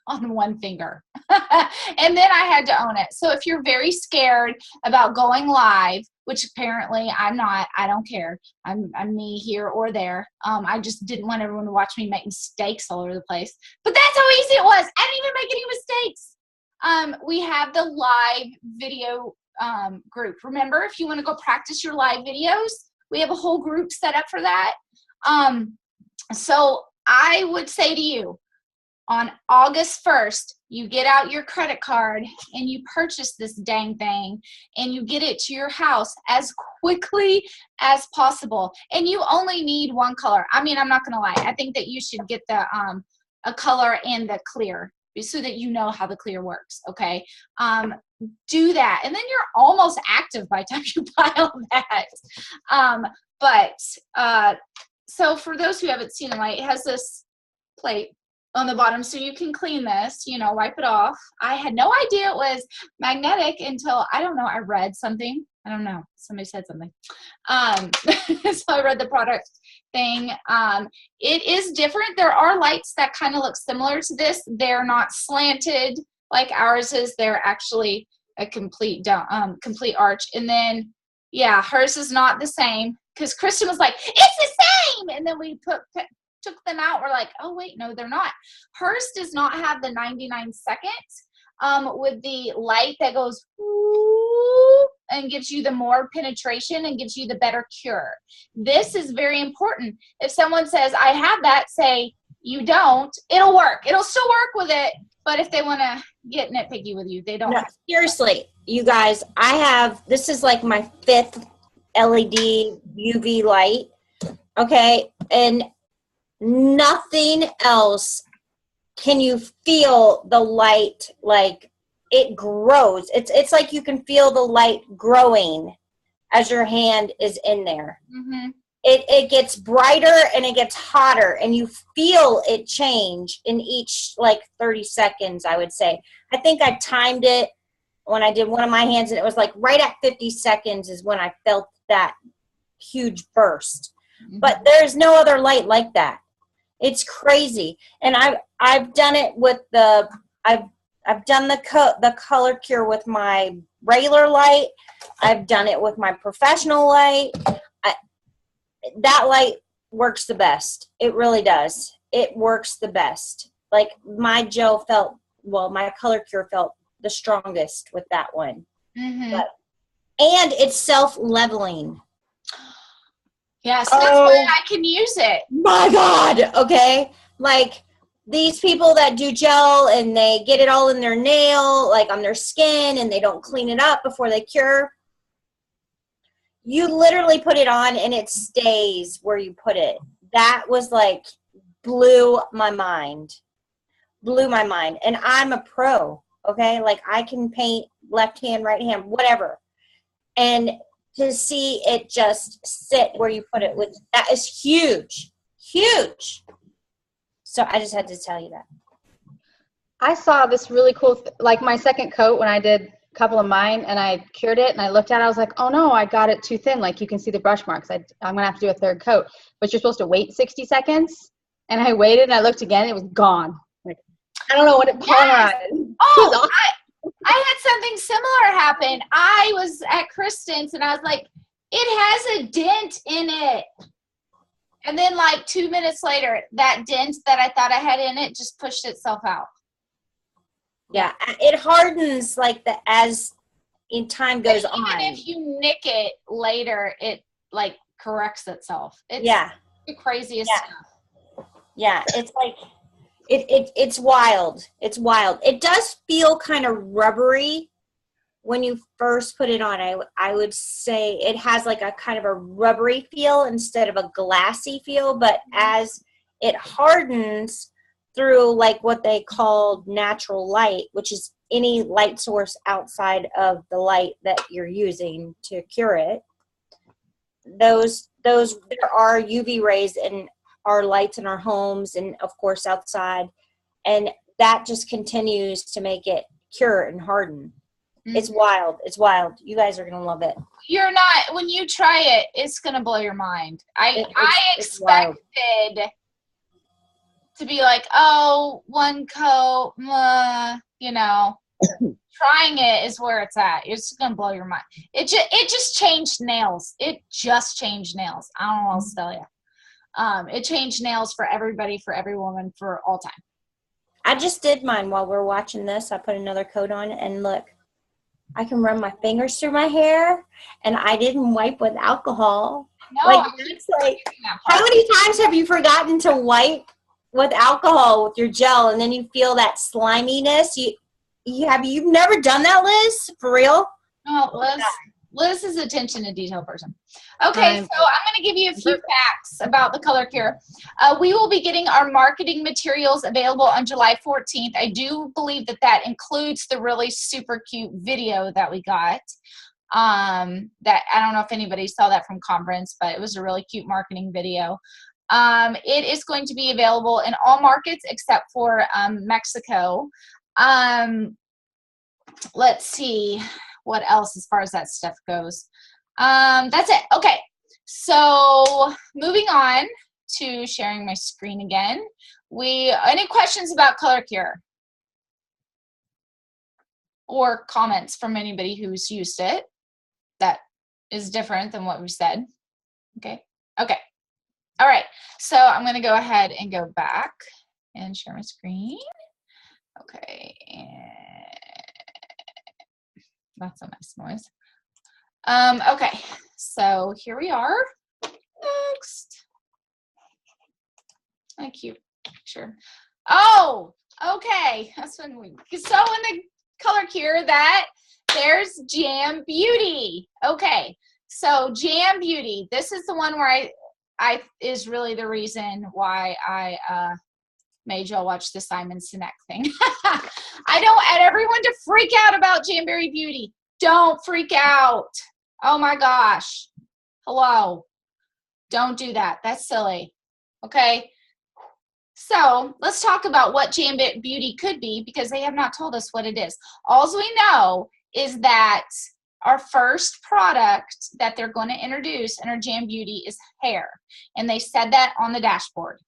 on one finger. And then I had to own it. So if you're very scared about going live, which apparently I'm not, I don't care. I'm me here or there. I just didn't want everyone to watch me make mistakes all over the place. But that's how easy it was. I didn't even make any mistakes. We have the live video group. Remember, if you want to go practice your live videos, we have a whole group set up for that. So I would say to you, on August 1st, you get out your credit card and you purchase this dang thing and you get it to your house as quickly as possible. And you only need one color. I mean, I'm not going to lie. I think that you should get the a color and the clear so that you know how the clear works, okay? Do that. And then you're almost active by the time you buy all that. So for those who haven't seen it has this plate on the bottom so you can clean this, wipe it off. I had no idea it was magnetic until, I don't know, I read something. I don't know. Somebody said something. So I read the product thing. It is different. There are lights that kind of look similar to this. They're not slanted like ours is. They're actually a complete arch. And then, yeah, hers is not the same because Kristen was like, it's the same. And then we took them out. We're like, oh, wait, no, they're not. Hers does not have the 99 seconds with the light that goes whoo, and gives you the more penetration and gives you the better cure. This is very important. If someone says, I have that, say, you don't, it'll work. It'll still work with it. But if they want to get nitpicky with you, they don't. No, seriously, you guys, this is like my 5th LED UV light. Okay. And nothing else can you feel the light, like it grows. It's like you can feel the light growing as your hand is in there. Mm-hmm. It gets brighter and it gets hotter and you feel it change in each 30 seconds, I would say. I think I timed it when I did one of my hands and it was right at 50 seconds is when I felt that huge burst. Mm-hmm. But there's no other light like that. It's crazy. And I've done it with I've I've done the color cure with my regular light. I've done it with my professional light. That light works the best. It really does. It works the best. Like my gel felt, well, my color cure felt the strongest with that one. Mm-hmm. And it's self-leveling. Yes, that's why I can use it. My God. Okay. Like these people that do gel and they get it all in their nail, like on their skin, and they don't clean it up before they cure. You literally put it on and it stays where you put it. That was like, blew my mind. And I'm a pro, okay? Like I can paint left hand, right hand, whatever. And to see it just sit where you put it, that is huge. So I just had to tell you that. I saw this really cool, like my second coat when I did a couple of mine and I cured it and I looked at it, I was like, oh no, I got it too thin. Like you can see the brush marks. I'm going to have to do a third coat. But you're supposed to wait 60 seconds. And I waited and I looked again. It was gone. Like, I don't know what it polymerized. Yes. Oh, I had something similar happen. I was at Kristen's and I was like, it has a dent in it. And then like 2 minutes later, that dent that I thought I had in it just pushed itself out. Yeah, it hardens like as in time goes on. Even if you nick it later, it like corrects itself. It's the craziest stuff. Yeah, it's like it's wild. It's wild. It does feel kind of rubbery when you first put it on. I would say it has like a kind of a rubbery feel instead of a glassy feel, but as it hardens through like what they call natural light, which is any light source outside of the light that you're using to cure it. Those there are UV rays in our lights in our homes and of course outside, and that just continues to make it cure and harden. Mm-hmm. It's wild. You guys are gonna love it. You're not, when you try it, it's gonna blow your mind. I expected to be like, oh, one coat, trying it is where it's at. It's gonna blow your mind. It just changed nails. I don't know what else to tell you. It changed nails for everybody, for every woman, for all time. I just did mine while we're watching this. I put another coat on and look, I can run my fingers through my hair and I didn't wipe with alcohol. No, how many times have you forgotten to wipe with alcohol with your gel and then you feel that sliminess? You've never done that, Liz? For real? No, Liz is attention to detail person. Okay, so I'm going to give you a few facts about the color cure. We will be getting our marketing materials available on July 14th. I do believe that includes the really super cute video that we got. That I don't know if anybody saw that from conference, but it was a really cute marketing video. It is going to be available in all markets except for Mexico. Let's see what else as far as that stuff goes. That's it. Okay, so moving on to sharing my screen again. Any questions about color cure or comments from anybody who's used it that is different than what we said? Okay. All right, so I'm going to go ahead and go back and share my screen. Okay, and that's a nice noise. Okay, so here we are. Next. A cute picture. Oh, okay. That's when in the color cure there's Jam Beauty. Okay, so Jam Beauty. This is the one where I is really the reason why I made y'all watch the Simon Sinek thing. I don't want everyone to freak out about Jamberry Beauty. Don't freak out. Oh my gosh. Hello. Don't do that. That's silly. Okay. So let's talk about what Jam Beauty could be, because they have not told us what it is. All we know is that our first product that they're going to introduce in our Jam Beauty is hair. And they said that on the dashboard.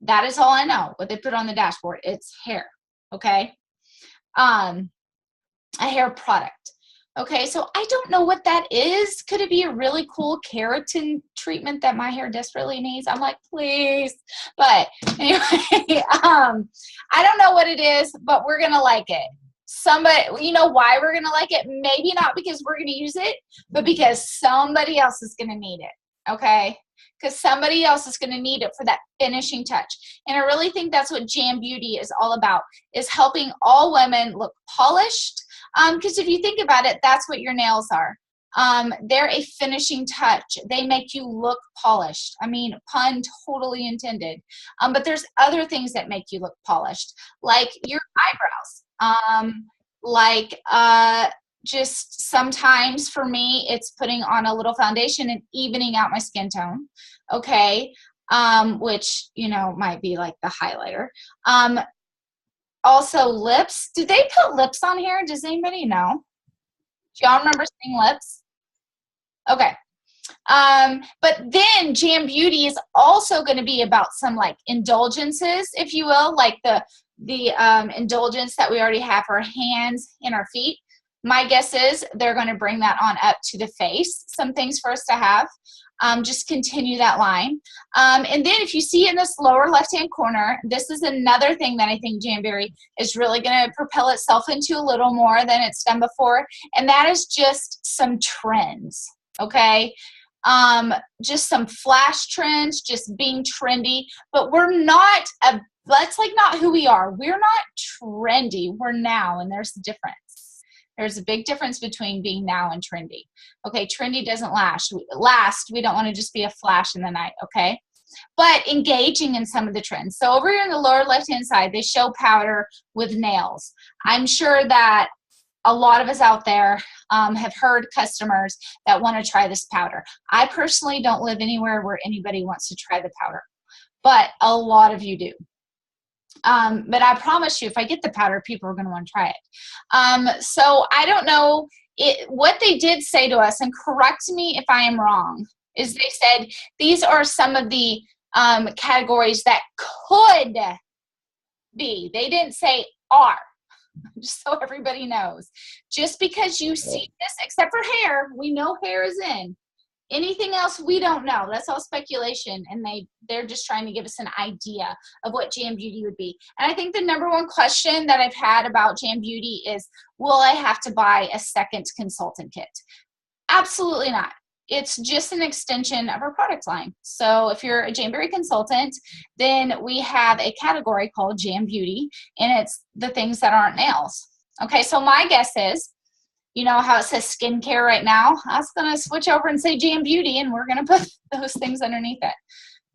That is all I know, what they put on the dashboard. It's hair, okay? a hair product. Okay, so I don't know what that is. Could it be a really cool keratin treatment that my hair desperately needs? I'm like, please. But anyway, I don't know what it is, but we're gonna like it. Somebody, you know why we're gonna like it? Maybe not because we're gonna use it, but because somebody else is gonna need it. Okay, because somebody else is gonna need it for that finishing touch. And I really think that's what Jam Beauty is all about, is helping all women look polished. Because if you think about it, that's what your nails are. They're a finishing touch. They make you look polished. I mean, pun totally intended. But there's other things that make you look polished, like your eyebrows. Just sometimes for me, it's putting on a little foundation and evening out my skin tone. Okay. Which, you know, might be like the highlighter. Also lips. Did they put lips on here? Does anybody know? Do y'all remember seeing lips? Okay. But then Jam Beauty is also going to be about some like indulgences, if you will, like the indulgence that we already have for our hands and our feet. My guess is they're going to bring that on up to the face. Some things for us to have. Just continue that line. And then if you see in this lower left-hand corner, this is another thing that I think Jamberry is really going to propel itself into a little more than it's done before. And that is just some trends, okay? Just some flash trends, just being trendy. But we're not, that's like not who we are. We're not trendy. We're now, and there's a difference. There's a big difference between being now and trendy. Okay, trendy doesn't last. We don't want to just be a flash in the night, okay? But engaging in some of the trends. So over here on the lower left-hand side, they show powder with nails. I'm sure that a lot of us out there have heard customers that want to try this powder. I personally don't live anywhere where anybody wants to try the powder, but a lot of you do. But I promise you, if I get the powder, people are going to want to try it. So I don't know what they did say to us, and correct me if I am wrong, is they said these are some of the categories that could be. They didn't say are, just so everybody knows. Just because you see this, except for hair, we know hair is in. Anything else, we don't know. That's all speculation, and they're just trying to give us an idea of what Jam Beauty would be. And I think the number one question that I've had about Jam Beauty is, will I have to buy a second consultant kit? Absolutely not. It's just an extension of our product line. So if you're a Jamberry consultant, then we have a category called Jam Beauty, and it's the things that aren't nails. Okay, so my guess is, you know how it says skincare right now? I was going to switch over and say Jam Beauty, and we're going to put those things underneath it.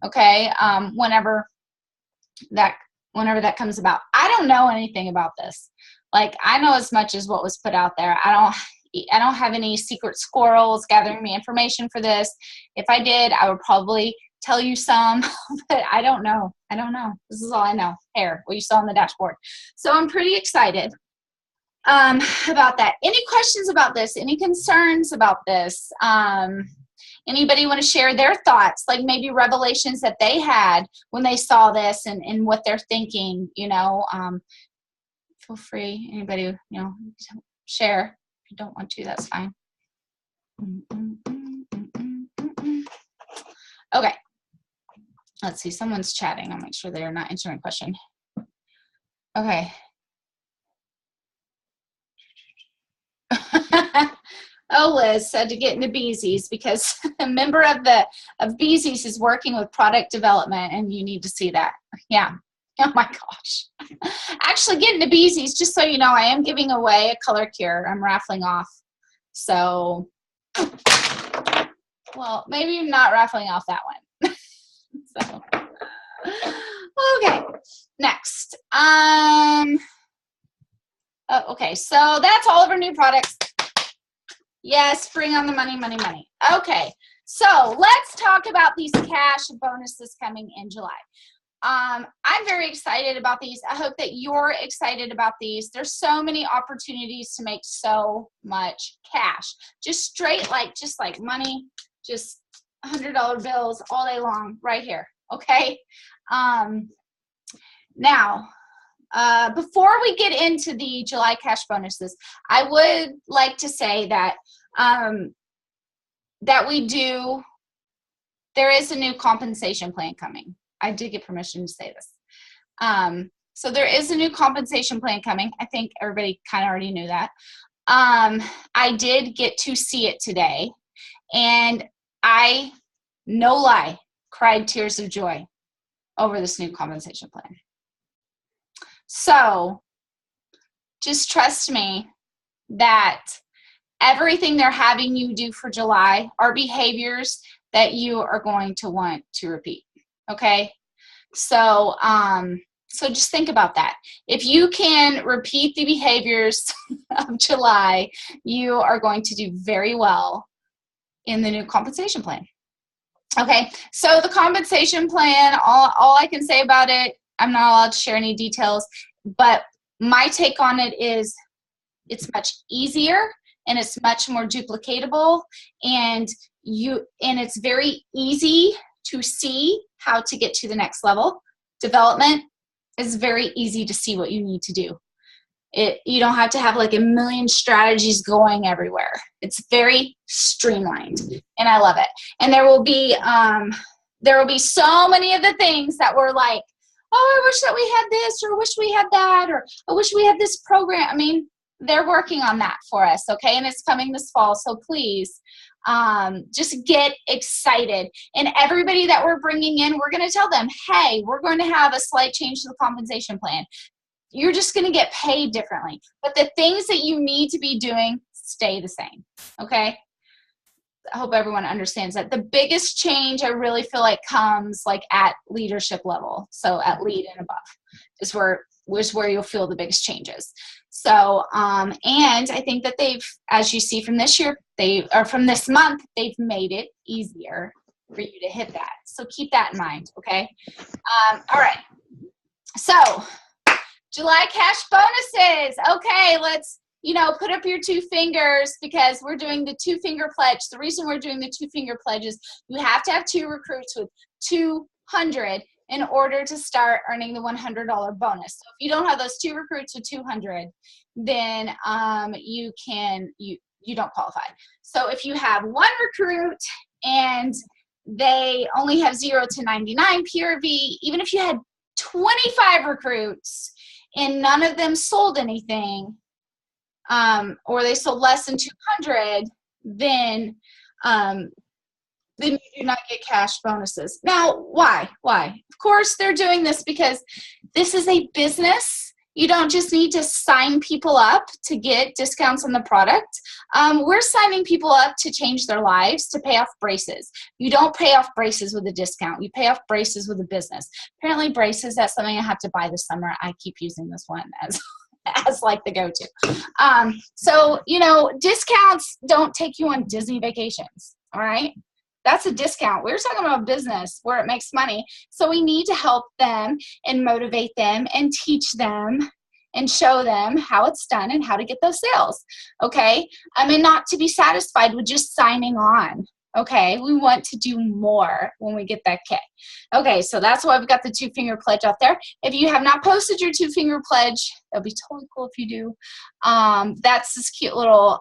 Okay, whenever that comes about. I don't know anything about this. Like, I know as much as what was put out there. I don't have any secret squirrels gathering me information for this. If I did, I would probably tell you some, but I don't know. I don't know. This is all I know. Hair, what you saw on the dashboard. So I'm pretty excited about that. Any questions about this? Any concerns about this? Anybody want to share their thoughts, like maybe revelations that they had when they saw this and what they're thinking, you know? Feel free, anybody, you know, share. If you don't want to, that's fine. Okay. Let's see, someone's chatting. I'll make sure they're not answering a question. Okay. Oh, Liz said to get into Beezy's because a member of Beezy's is working with product development, and you need to see that. Yeah. Oh my gosh. Actually, get into Beezy's, just so you know, I am giving away a color cure. I'm raffling off. So, well, maybe I'm not raffling off that one. So, okay. Next. Okay, so that's all of our new products. Yes, bring on the money, money, money. Okay, so let's talk about these cash bonuses coming in July. I'm very excited about these. I hope that you're excited about these. There's so many opportunities to make so much cash. Just straight, just like money, just $100 bills all day long right here, okay? Now, before we get into the July cash bonuses, I would like to say that there is a new compensation plan coming. I did get permission to say this. So there is a new compensation plan coming. I think everybody kind of already knew that. I did get to see it today, and I, no lie, cried tears of joy over this new compensation plan. So just trust me that everything they're having you do for July are behaviors that you are going to want to repeat. Okay? So, so just think about that. If you can repeat the behaviors of July, you are going to do very well in the new compensation plan. Okay, so the compensation plan, all I can say about it, I'm not allowed to share any details, but my take on it is it's much easier and it's much more duplicatable, and it's very easy to see how to get to the next level. Development is very easy to see what you need to do. You don't have to have like a million strategies going everywhere. It's very streamlined, and I love it. And there will be so many of the things that were like, oh, I wish that we had this, or I wish we had that, or I wish we had this program. I mean, they're working on that for us, okay? And it's coming this fall, so please just get excited. And everybody that we're bringing in, we're going to tell them, hey, we're going to have a slight change to the compensation plan. You're just going to get paid differently. But the things that you need to be doing stay the same, okay? I hope everyone understands that. The biggest change I really feel like comes like at leadership level. So at lead and above is where you'll feel the biggest changes. So, and I think that they've, as you see from this year, from this month, they've made it easier for you to hit that. So keep that in mind, okay? All right. So July cash bonuses. Okay, let's, put up your 2 fingers because we're doing the 2-finger pledge. The reason we're doing the 2-finger pledge is you have to have 2 recruits with 200 in order to start earning the $100 bonus. So if you don't have those 2 recruits with 200, then you don't qualify. So if you have 1 recruit and they only have 0 to 99 PRV, even if you had 25 recruits and none of them sold anything, or they sold less than 200, then you do not get cash bonuses. Now, why? Of course, they're doing this because this is a business. You don't just need to sign people up to get discounts on the product. We're signing people up to change their lives, to pay off braces. You don't pay off braces with a discount. You pay off braces with a business. Apparently, braces, that's something I have to buy this summer. I keep using this one as like the go-to. So, discounts don't take you on Disney vacations, all right? That's a discount. We're talking about business where it makes money. So we need to help them and motivate them and teach them and show them how it's done and how to get those sales, okay? I mean, not to be satisfied with just signing on, okay? We want to do more when we get that K. Okay, so that's why we've got the 2-finger pledge out there. If you have not posted your 2-finger pledge, it'll be totally cool if you do. That's this cute little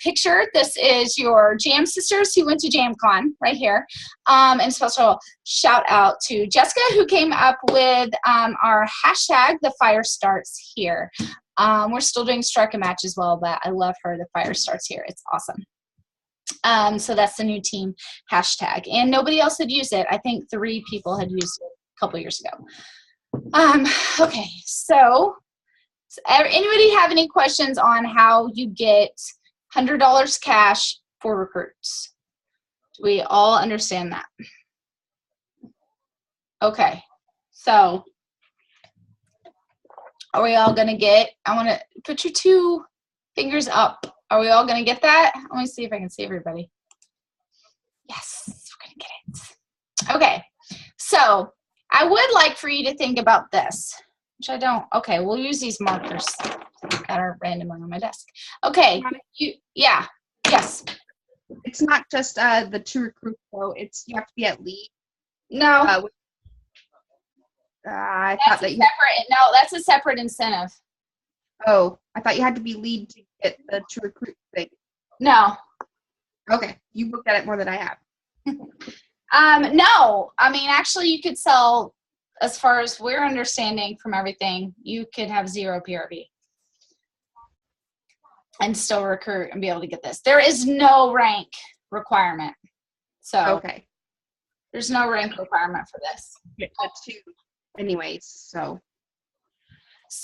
picture. This is your Jam sisters who went to JamCon right here. And special shout out to Jessica who came up with our hashtag, the fire starts here. We're still doing strike a match as well, but I love her, the fire starts here. It's awesome. So that's the new team hashtag, and nobody else had used it. I think 3 people had used it a couple years ago. Okay, so anybody have any questions on how you get $100 cash for recruits? Do we all understand that? Okay, so are we all gonna get, I want to put your 2 fingers up. Are we all going to get that? Let me see if I can see everybody. Yes, we're going to get it. Okay, so I would like for you to think about this, which I don't. Okay, we'll use these markers that are randomly on my desk. Okay, yes. It's not just the 2 recruits, though. You have to be at lead. No. I That's thought a that you. separate. No, that's a separate incentive. Oh, I thought you had to be lead to get the to recruit thing. No. Okay, you looked at it more than I have. No. I mean, actually, you could sell. As far as we're understanding from everything, you could have 0 PRV and still recruit and be able to get this. There is no rank requirement. So Okay. there's no rank requirement for this. The 2 anyways, so.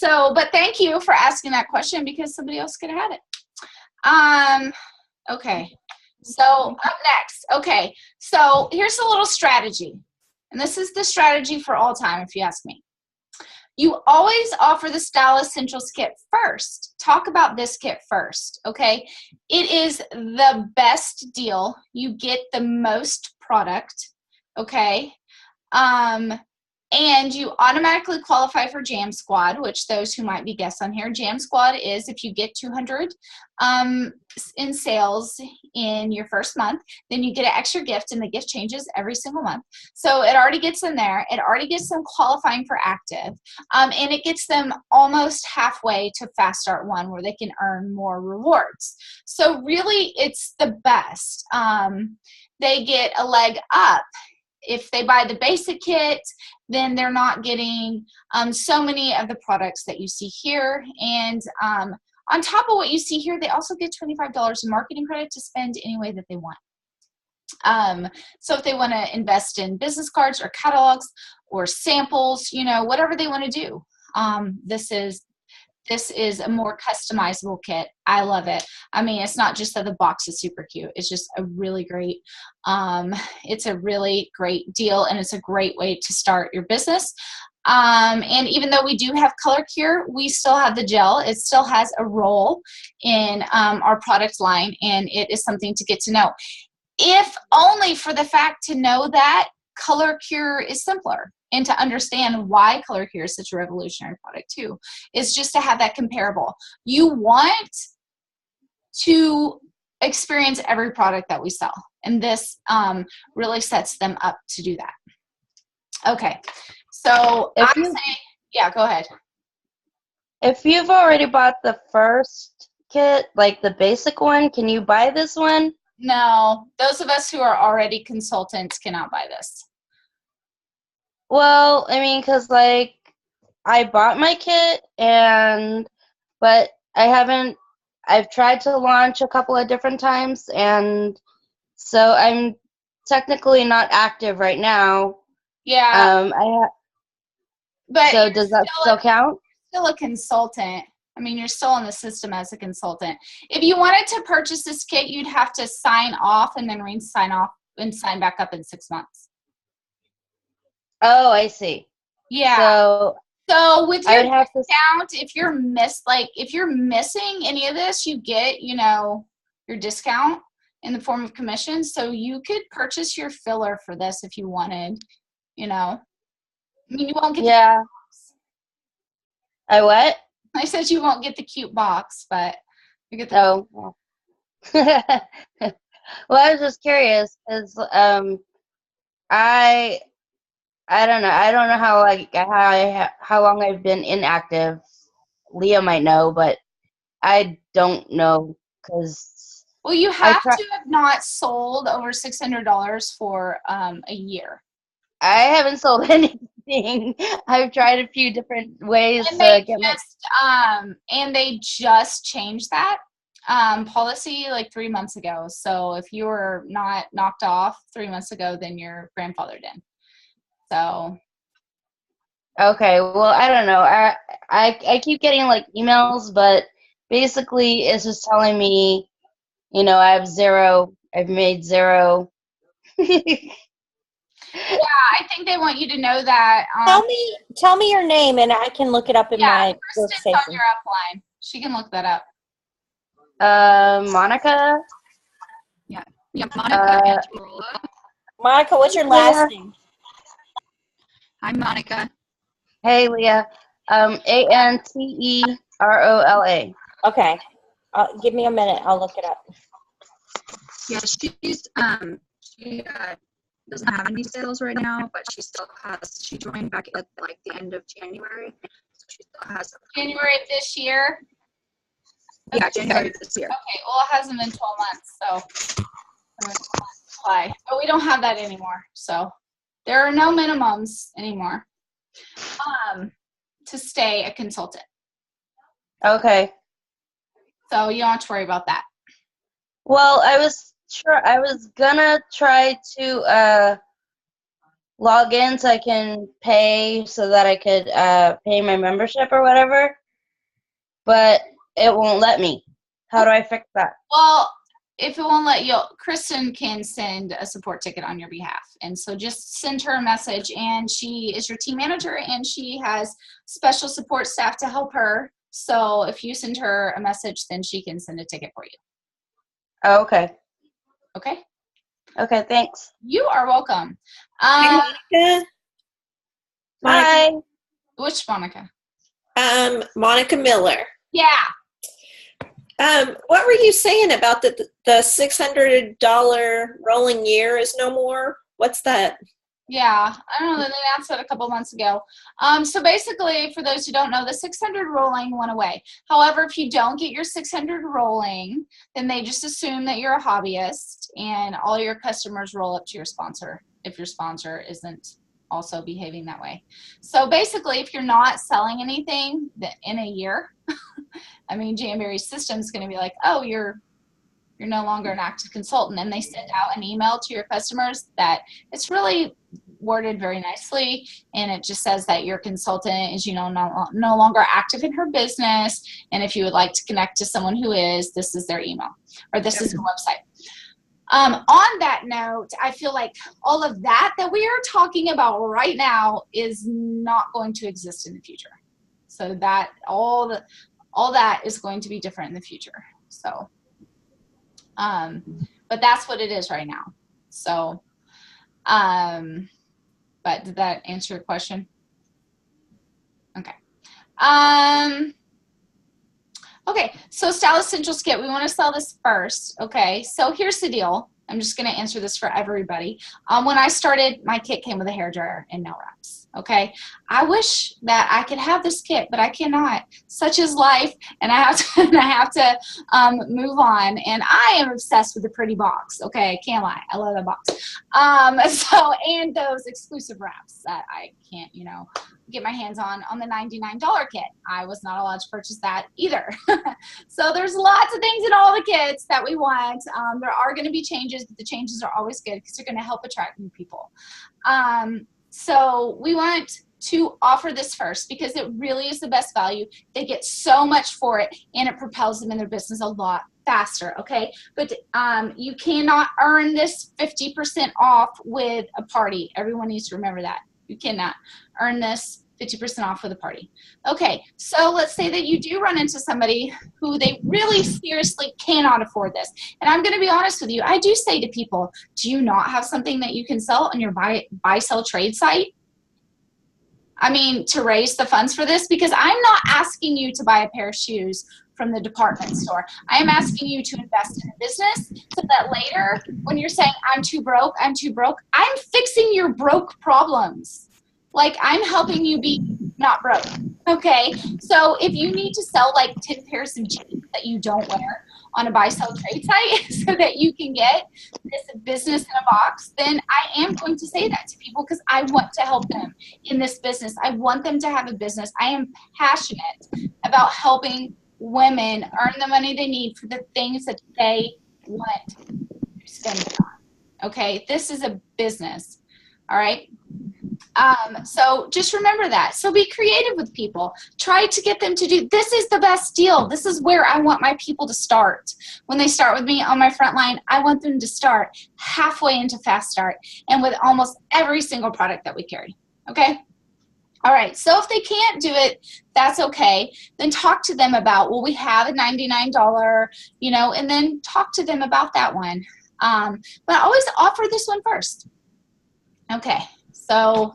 But thank you for asking that question because somebody else could have had it. Okay. So up next. Okay. So here's a little strategy. And this is the strategy for all time, if you ask me. You always offer the Style Essentials kit first. Talk about this kit first, okay? It is the best deal. You get the most product, okay? And you automatically qualify for Jam Squad, which those who might be guests on here, Jam Squad is if you get 200 in sales in your first month, then you get an extra gift, and the gift changes every single month. So it already gets them there. It already gets them qualifying for active, and it gets them almost halfway to Fast Start 1 where they can earn more rewards. So really, it's the best. They get a leg up. If they buy the basic kit, then they're not getting so many of the products that you see here. And on top of what you see here, they also get $25 in marketing credit to spend any way that they want. So if they want to invest in business cards or catalogs or samples, you know, whatever they want to do, this is a more customizable kit. I love it. I mean, it's not just that the box is super cute. It's just a really great, it's a really great deal, and it's a great way to start your business. And even though we do have Color Cure, we still have the gel. It still has a role in our product line, and it is something to get to know. If only for the fact to know that Color Cure is simpler, and to understand why Color Cure is such a revolutionary product too, is just to have that comparable. You want to experience every product that we sell, and this really sets them up to do that. Okay, so I say, yeah, go ahead. If you've already bought the first kit, like the basic one, can you buy this one? No, those of us who are already consultants cannot buy this. Well, I mean, because, like, I bought my kit, but I've tried to launch a couple of different times, and so I'm technically not active right now. Yeah. But so does that still count? Still a consultant. I mean, you're still in the system as a consultant. If you wanted to purchase this kit, you'd have to sign off and then re-sign off and sign back up in 6 months. Oh, I see. Yeah. So with your discount, if you're missing any of this, you get, you know, your discount in the form of commission. So you could purchase your filler for this if you wanted, you know. I mean, you won't get the cute box. I what? I said you won't get the cute box, but you get the well, I was just curious because I don't know. I don't know how long I've been inactive. Leah might know, but I don't know because. Well, you have to have not sold over $600 for a year. I haven't sold anything. I've tried a few different ways and to get and they just changed that policy like 3 months ago. So if you were not knocked off 3 months ago, then you're grandfathered in. So. Okay, well, I don't know. I keep getting like emails, but basically it's just telling me, you know, I've made zero. Yeah, I think they want you to know that. Tell me your name, and I can look it up in my Kristen's on your upline. She can look that up. Monica. Yeah, Monica. Monica, what's your last name? I'm Monica. Hey, Leah. Anterola. Okay. Give me a minute. I'll look it up. Yeah, she doesn't have any sales right now, but she joined back at like the end of January. So she still has January of this year? Yeah, January of this year. Okay, well, it hasn't been 12 months, so I'm gonna apply. But we don't have that anymore, so there are no minimums anymore to stay a consultant. Okay. So you don't have to worry about that. Well, I was gonna try to log in so I can pay so that I could pay my membership or whatever, but it won't let me. How do I fix that? Well, if it won't let you, Kristen can send a support ticket on your behalf. And so just send her a message, and she is your team manager, and she has special support staff to help her. So if you send her a message, then she can send a ticket for you. Oh, okay. Okay? Okay, thanks. You are welcome. Monica? Hi. Which Monica? Monica Miller. Yeah. What were you saying about the $600 rolling year is no more? What's that? Yeah, I don't know. They announced that a couple months ago. So basically, for those who don't know, the 600 rolling went away. However, if you don't get your 600 rolling, then they just assume that you're a hobbyist, and all your customers roll up to your sponsor if your sponsor isn't also behaving that way. So basically, if you're not selling anything in a year, I mean, Jamberry Systems is going to be like, oh, you're no longer an active consultant, and they send out an email to your customers that it's really worded very nicely, and it just says that your consultant is, no longer active in her business, and if you would like to connect to someone who is, this is their email, or this is their website. On that note, I feel like all of that we are talking about right now is not going to exist in the future. So that all that is going to be different in the future. So but that's what it is right now. So, but did that answer your question? Okay. Okay, so Style Essentials Kit, we want to sell this first. Okay, so here's the deal. I'm just going to answer this for everybody. When I started, my kit came with a hairdryer and nail wraps. Okay, I wish that I could have this kit, but I cannot. Such is life, and I have to move on. And I am obsessed with the pretty box. Okay, I can't lie. I love that box. And those exclusive wraps that I can't, get my hands on the $99 kit. I was not allowed to purchase that either. So there's lots of things in all the kits that we want. There are going to be changes, but the changes are always good because they're going to help attract new people. So we want to offer this first because it really is the best value. They get so much for it, and it propels them in their business a lot faster, okay? But you cannot earn this 50% off with a party. Everyone needs to remember that. You cannot earn this 50% off with a party. Okay, so let's say that you do run into somebody who they really seriously cannot afford this. And I'm going to be honest with you. I do say to people, do you not have something that you can sell on your buy, sell, trade site? I mean, to raise the funds for this, because I'm not asking you to buy a pair of shoes from the department store. I am asking you to invest in a business so that later when you're saying, I'm too broke, I'm fixing your broke problems. Like, I'm helping you be not broke, okay? So if you need to sell like 10 pairs of jeans that you don't wear on a buy, sell, trade site so that you can get this business in a box, then I am going to say that to people because I want to help them in this business. I want them to have a business. I am passionate about helping women earn the money they need for the things that they want to spend it on, okay? This is a business, all right? So just remember that. So be creative with people. Try to get them to do, this is the best deal. This is where I want my people to start. When they start with me on my front line, I want them to start halfway into Fast Start and with almost every single product that we carry. Okay? All right. So if they can't do it, that's okay. Then talk to them about, well, we have a $99, and then talk to them about that one. But always offer this one first. Okay. So,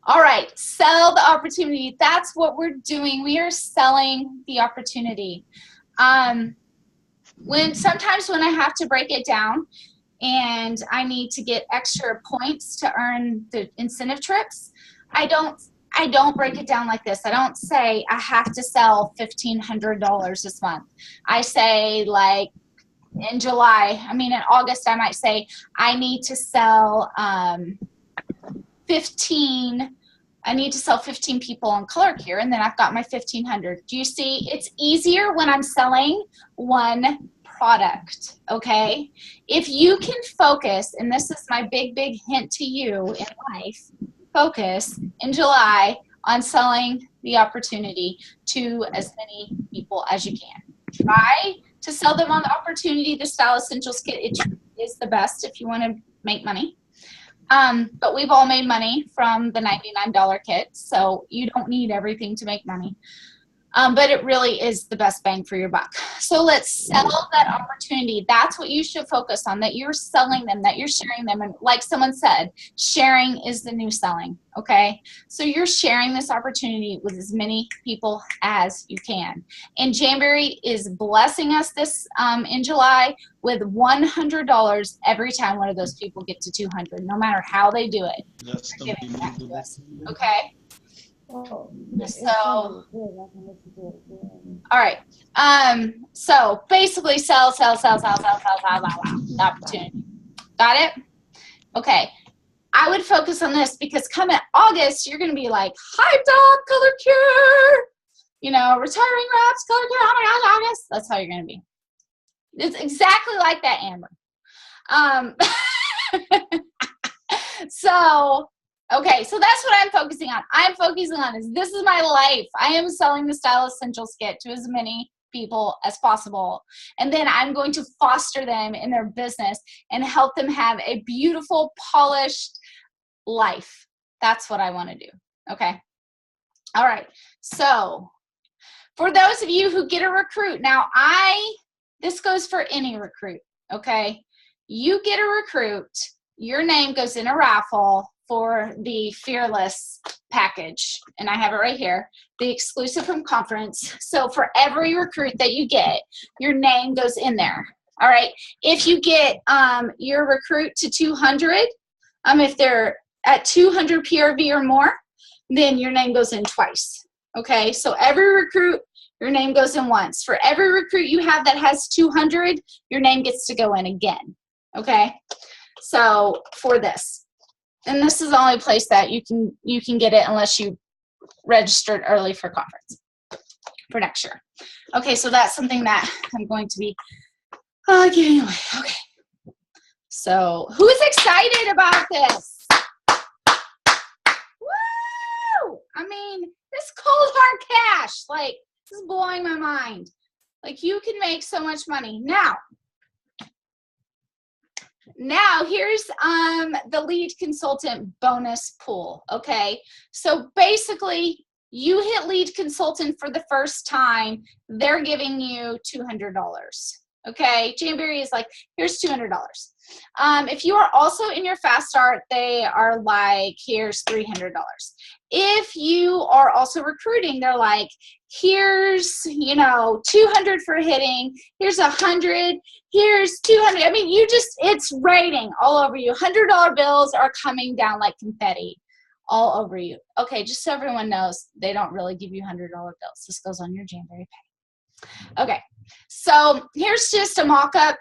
all right, sell the opportunity. That's what we're doing. We are selling the opportunity. Sometimes when I have to break it down and I need to get extra points to earn the incentive trips, I don't break it down like this. I don't say I have to sell $1,500 this month. I say, like, in August, I might say I need to sell 15 people on color care, and then I've got my 1,500. Do you see? It's easier when I'm selling one product, okay? If you can focus, and this is my big hint to you in life, focus in July on selling the opportunity to as many people as you can. Try to sell them on the opportunity. The Style Essentials Kit, it is the best if you want to make money. But we've all made money from the $99 kit, so you don't need everything to make money. But it really is the best bang for your buck. So let's sell that opportunity. That's what you should focus on, that you're selling them, that you're sharing them. And like someone said, sharing is the new selling, okay? So you're sharing this opportunity with as many people as you can. And Jamberry is blessing us this in July with $100 every time one of those people get to 200, no matter how they do it. They're giving back to us, okay? So, all right. So basically sell the opportunity. Got it? Okay. I would focus on this because coming August, you're going to be like, hyped up, color cure, you know, retiring reps, color cure, oh my gosh, August. That's how you're going to be. It's exactly like that, Amber. So, okay, so that's what I'm focusing on. I'm focusing on this is my life. I am selling the Style Essentials Kit to as many people as possible. And then I'm going to foster them in their business and help them have a beautiful, polished life. That's what I want to do. Okay. All right. So for those of you who get a recruit, now this goes for any recruit. Okay. You get a recruit, your name goes in a raffle for the Fearless package, and I have it right here, the exclusive from conference. So for every recruit that you get, your name goes in there. All right. If you get your recruit to 200, if they're at 200 PRV or more, then your name goes in twice. Okay. So every recruit, your name goes in once. For every recruit you have that has 200, your name gets to go in again. Okay. So for this. And this is the only place that you can get it unless you registered early for conference for next year. Okay, so that's something that I'm going to be giving away. Okay. So who's excited about this? Woo! I mean, this cold hard cash, like, this is blowing my mind. Like, you can make so much money. Now here's the lead consultant bonus pool, okay? So basically, you hit lead consultant for the first time, they're giving you $200, okay? Jamberry is like, here's $200. If you are also in your fast start, they are like, here's $300. If you are also recruiting, they're like, here's, 200 for hitting, here's 100, here's 200. I mean, it's raining all over you. $100 bills are coming down like confetti all over you. Okay, just so everyone knows, they don't really give you $100 bills. This goes on your Jamberry pay. Okay, so here's just a mock-up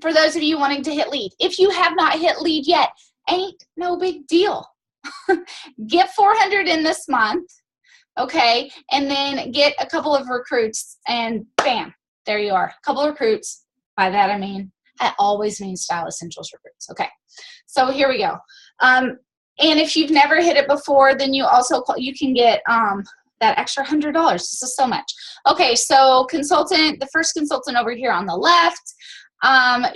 for those of you wanting to hit lead. If you have not hit lead yet, ain't no big deal. Get 400 in this month, okay, and then get a couple of recruits, and bam, there you are. A couple of recruits. By that I always mean Style Essentials recruits. Okay, so here we go. And if you've never hit it before, then you can get that extra $100. This is so much. Okay, so the first consultant over here on the left,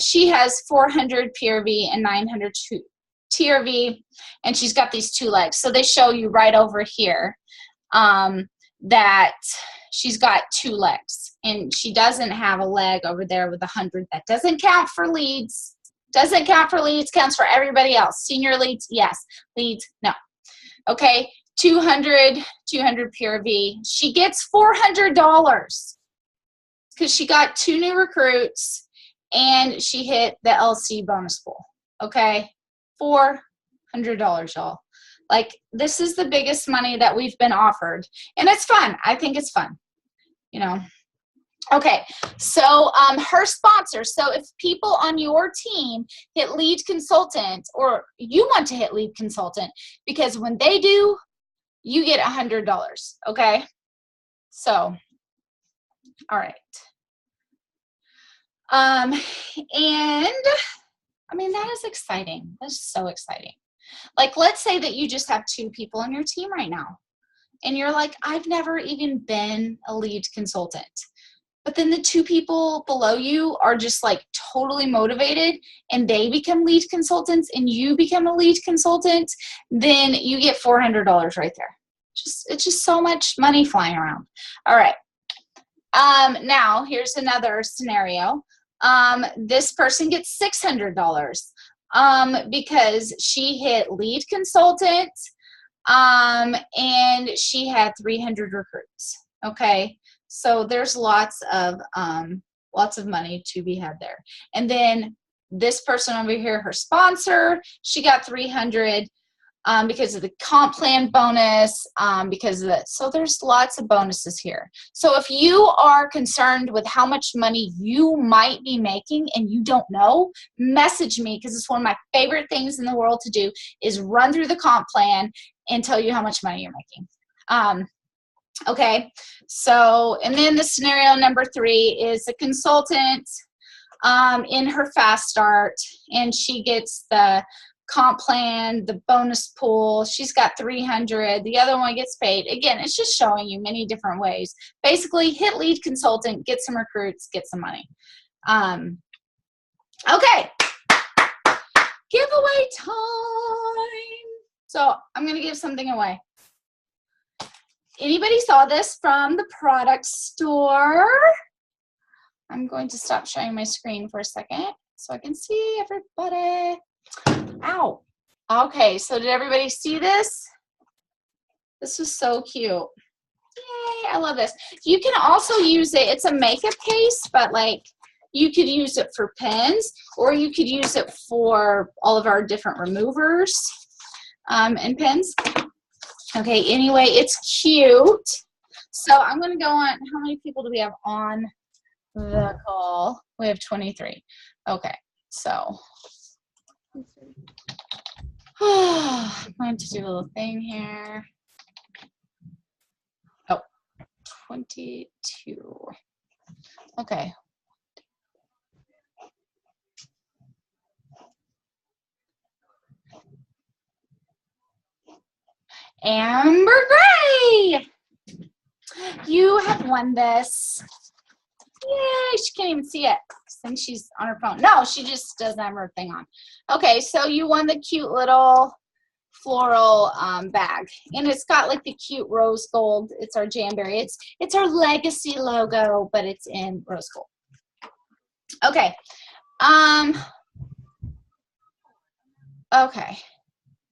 she has 400 PRV and 900 TRV, and she's got these 2 legs. So they show you right over here that she's got 2 legs, and she doesn't have a leg over there with 100. That doesn't count for leads. Doesn't count for leads, counts for everybody else. Senior leads, yes. Leads, no. Okay, 200 PRV. She gets $400 because she got 2 new recruits and she hit the LC bonus pool. Okay, $400, y'all. Like, this is the biggest money that we've been offered, and it's fun. I think it's fun, you know. Okay, so her sponsor. So if people on your team hit lead consultant, or you want to hit lead consultant, because when they do, you get $100. Okay, so all right. And I mean, that is exciting. That's so exciting. Like, let's say that you just have 2 people on your team right now, and you're like, I've never even been a lead consultant. But then the 2 people below you are just like totally motivated, and they become lead consultants, and you become a lead consultant, then you get $400 right there. It's just so much money flying around. All right. Now here's another scenario. This person gets $600 because she hit lead consultant, and she had 300 recruits. Okay. So there's lots of money to be had there. And then this person over here, her sponsor, she got 300 because of the comp plan bonus, because of that. So there's lots of bonuses here. So if you are concerned with how much money you might be making and you don't know, message me, because it's one of my favorite things in the world to do is run through the comp plan and tell you how much money you're making. Okay, so, and then the scenario number 3 is a consultant in her fast start, and she gets the comp plan, the bonus pool. She's got 300. The other one gets paid. Again, it's just showing you many different ways. Basically, hit lead consultant, get some recruits, get some money. Okay, giveaway time. So I'm going to give something away. Anybody saw this from the product store? I'm going to stop sharing my screen for a second so I can see everybody. Ow. Okay, so did everybody see this? This is so cute. Yay, I love this. You can also use it. It's a makeup case, but like you could use it for pens, or you could use it for all of our different removers and pens. Okay, anyway, it's cute. So I'm going to go on. How many people do we have on the call? We have 23. Okay, so I'm going to do a little thing here. Oh, 22. Okay. Amber Gray, you have won this. Yay, she can't even see it. I think she's on her phone. No, she just doesn't have her thing on. Okay, so you won the cute little floral bag, and it's got like the cute rose gold. It's our Jamberry. It's our legacy logo, but it's in rose gold. Okay. Okay.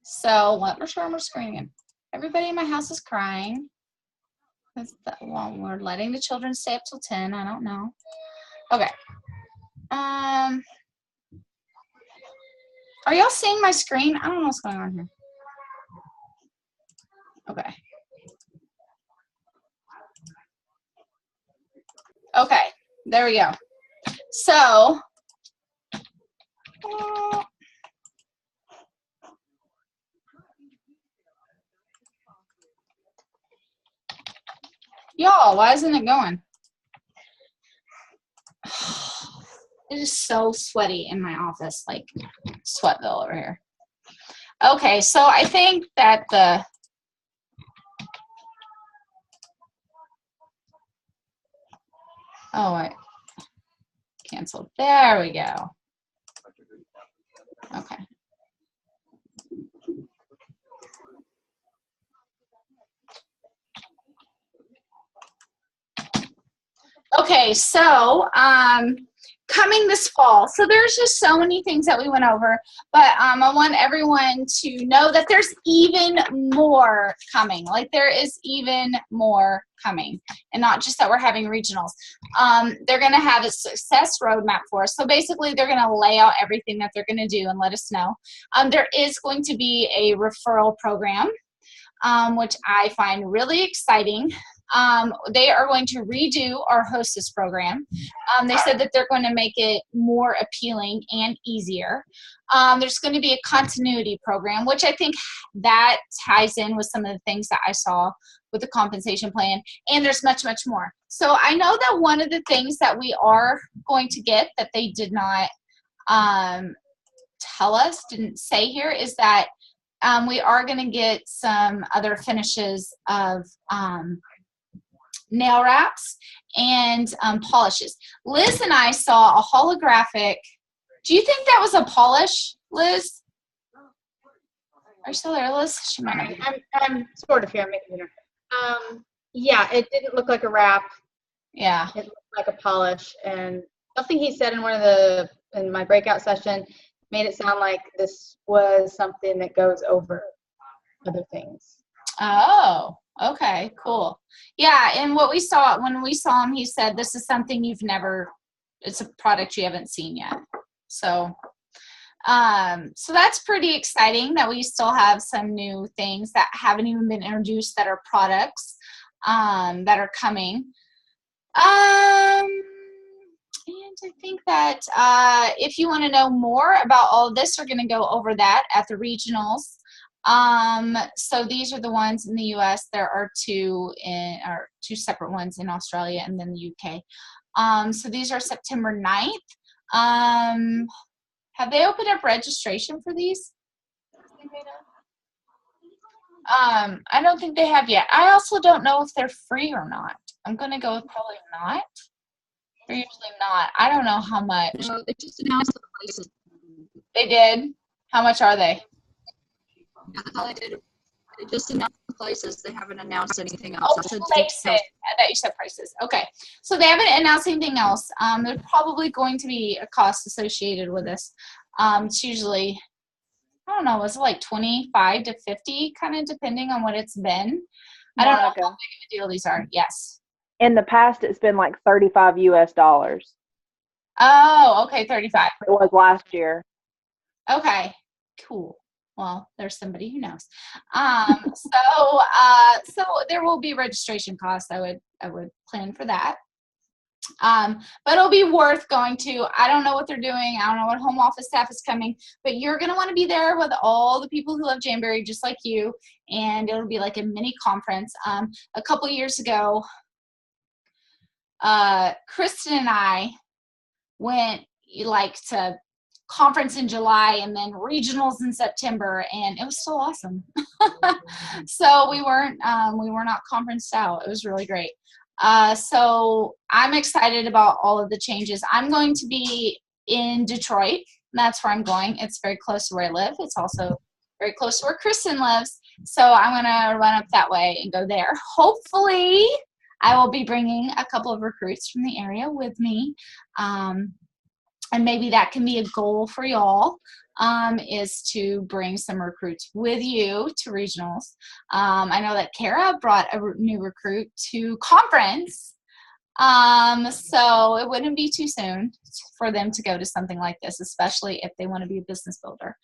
So let me share my screen. Everybody in my house is crying. Well, we're letting the children stay up till 10. I don't know. Okay. Are y'all seeing my screen? I don't know what's going on here. Okay. Okay. There we go. So. Y'all, why isn't it going? It is so sweaty in my office, like Sweatville over here. Okay, so I think that the oh, wait. Canceled. There we go. Okay. Okay, so coming this fall. So there's just so many things that we went over, but I want everyone to know that there's even more coming. Like there is even more coming, and not just that we're having regionals. They're going to have a success roadmap for us. So basically they're going to lay out everything that they're going to do and let us know. There is going to be a referral program, which I find really exciting. They are going to redo our hostess program. They said that they're going to make it more appealing and easier. There's going to be a continuity program, which I think that ties in with some of the things that I saw with the compensation plan. And there's much, much more. So I know that one of the things that we are going to get that they did not tell us, didn't say here, is that we are going to get some other finishes of nail wraps and polishes. Liz and I saw a holographic. Do you think that was a polish, Liz? Are you still there, Liz? She might not be. I'm sort of here. I'm making dinner. Yeah, it didn't look like a wrap. Yeah. It looked like a polish, and something he said in my breakout session made it sound like this was something that goes over other things. Oh, okay, cool. Yeah, and when we saw him, he said this is something it's a product you haven't seen yet. So that's pretty exciting that we still have some new things that haven't even been introduced that are products that are coming. And I think that if you want to know more about all of this, we're going to go over that at the regionals. So these are the ones in the U.S. There are two separate ones in Australia and then the U.K. So these are September 9th. Have they opened up registration for these? I don't think they have yet. I also don't know if they're free or not. I'm going to go with probably not. They're usually not. I don't know how much. No, they just announced the places. They did? How much are they? Yeah, that's all they did. They just announced the places. They haven't announced anything else. Oh, prices. I thought you said prices. Okay. So they haven't announced anything else. There's probably going to be a cost associated with this. It's usually, I don't know, was it like 25 to 50, kind of depending on what it's been? I don't know how big of a deal these are. Yes. In the past, it's been like $35 US. Oh, okay, 35. It was last year. Okay, cool. Well, there's somebody who knows. So there will be registration costs. I would plan for that. But it'll be worth going to. I don't know what they're doing. I don't know what home office staff is coming, but you're going to want to be there with all the people who love Jamberry just like you, and it'll be like a mini conference. A couple years ago, Kristen and I went to conference in July and then regionals in September, and it was so awesome. So we were not conferenced out. It was really great. So I'm excited about all of the changes. I'm going to be in Detroit. That's where I'm going. It's very close to where I live. It's also very close to where Kristen lives. So I'm going to run up that way and go there. Hopefully I will be bringing a couple of recruits from the area with me. And maybe that can be a goal for y'all, is to bring some recruits with you to regionals. I know that Kara brought a new recruit to conference. So it wouldn't be too soon for them to go to something like this, especially if they want to be a business builder.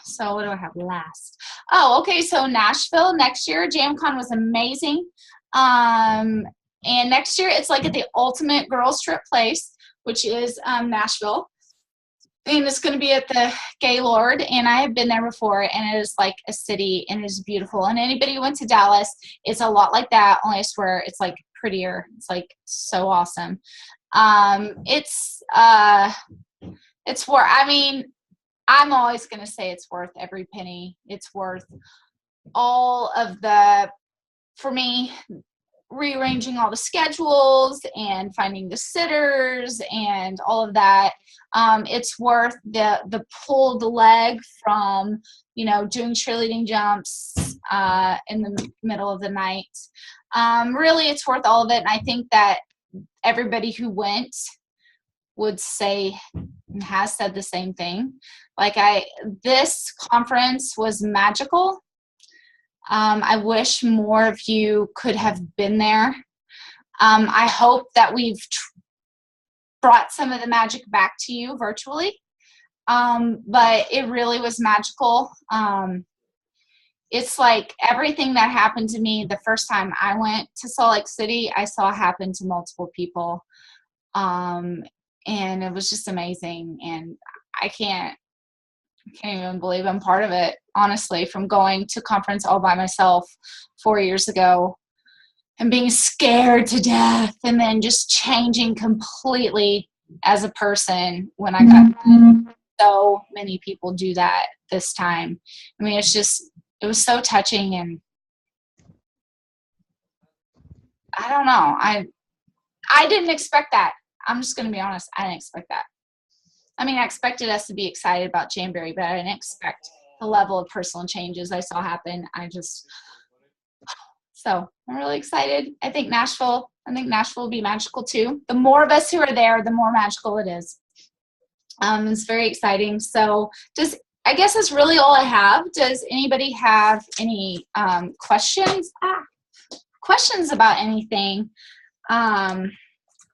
So what do I have last? Oh, okay. So Nashville next year, JamCon was amazing. And next year it's like at the ultimate girls trip place, which is Nashville. And it's going to be at the Gaylord, and I have been there before, and it is like a city, and it is beautiful. And anybody who went to Dallas, it's a lot like that, only I swear it's like prettier. It's like so awesome. It's worth, I mean, I'm always going to say it's worth every penny. It's worth all of for me, rearranging all the schedules and finding the sitters and all of that. It's worth the pulled leg from, doing cheerleading jumps in the middle of the night. Really, it's worth all of it. And I think that everybody who went would say and has said the same thing. Like this conference was magical. I wish more of you could have been there. I hope that we've brought some of the magic back to you virtually. But it really was magical. It's like everything that happened to me the first time I went to Salt Lake City, I saw happen to multiple people. And it was just amazing. And I can't even believe I'm part of it, honestly, from going to conference all by myself 4 years ago and being scared to death and then just changing completely as a person when I got so many people do that this time. I mean, it was so touching, and I don't know. I didn't expect that. I'm just going to be honest. I didn't expect that. I mean, I expected us to be excited about Jamboree, but I didn't expect the level of personal changes I saw happen. So I'm really excited. I think Nashville will be magical too. The more of us who are there, the more magical it is. It's very exciting. So I guess that's really all I have. Does anybody have any questions? Questions about anything?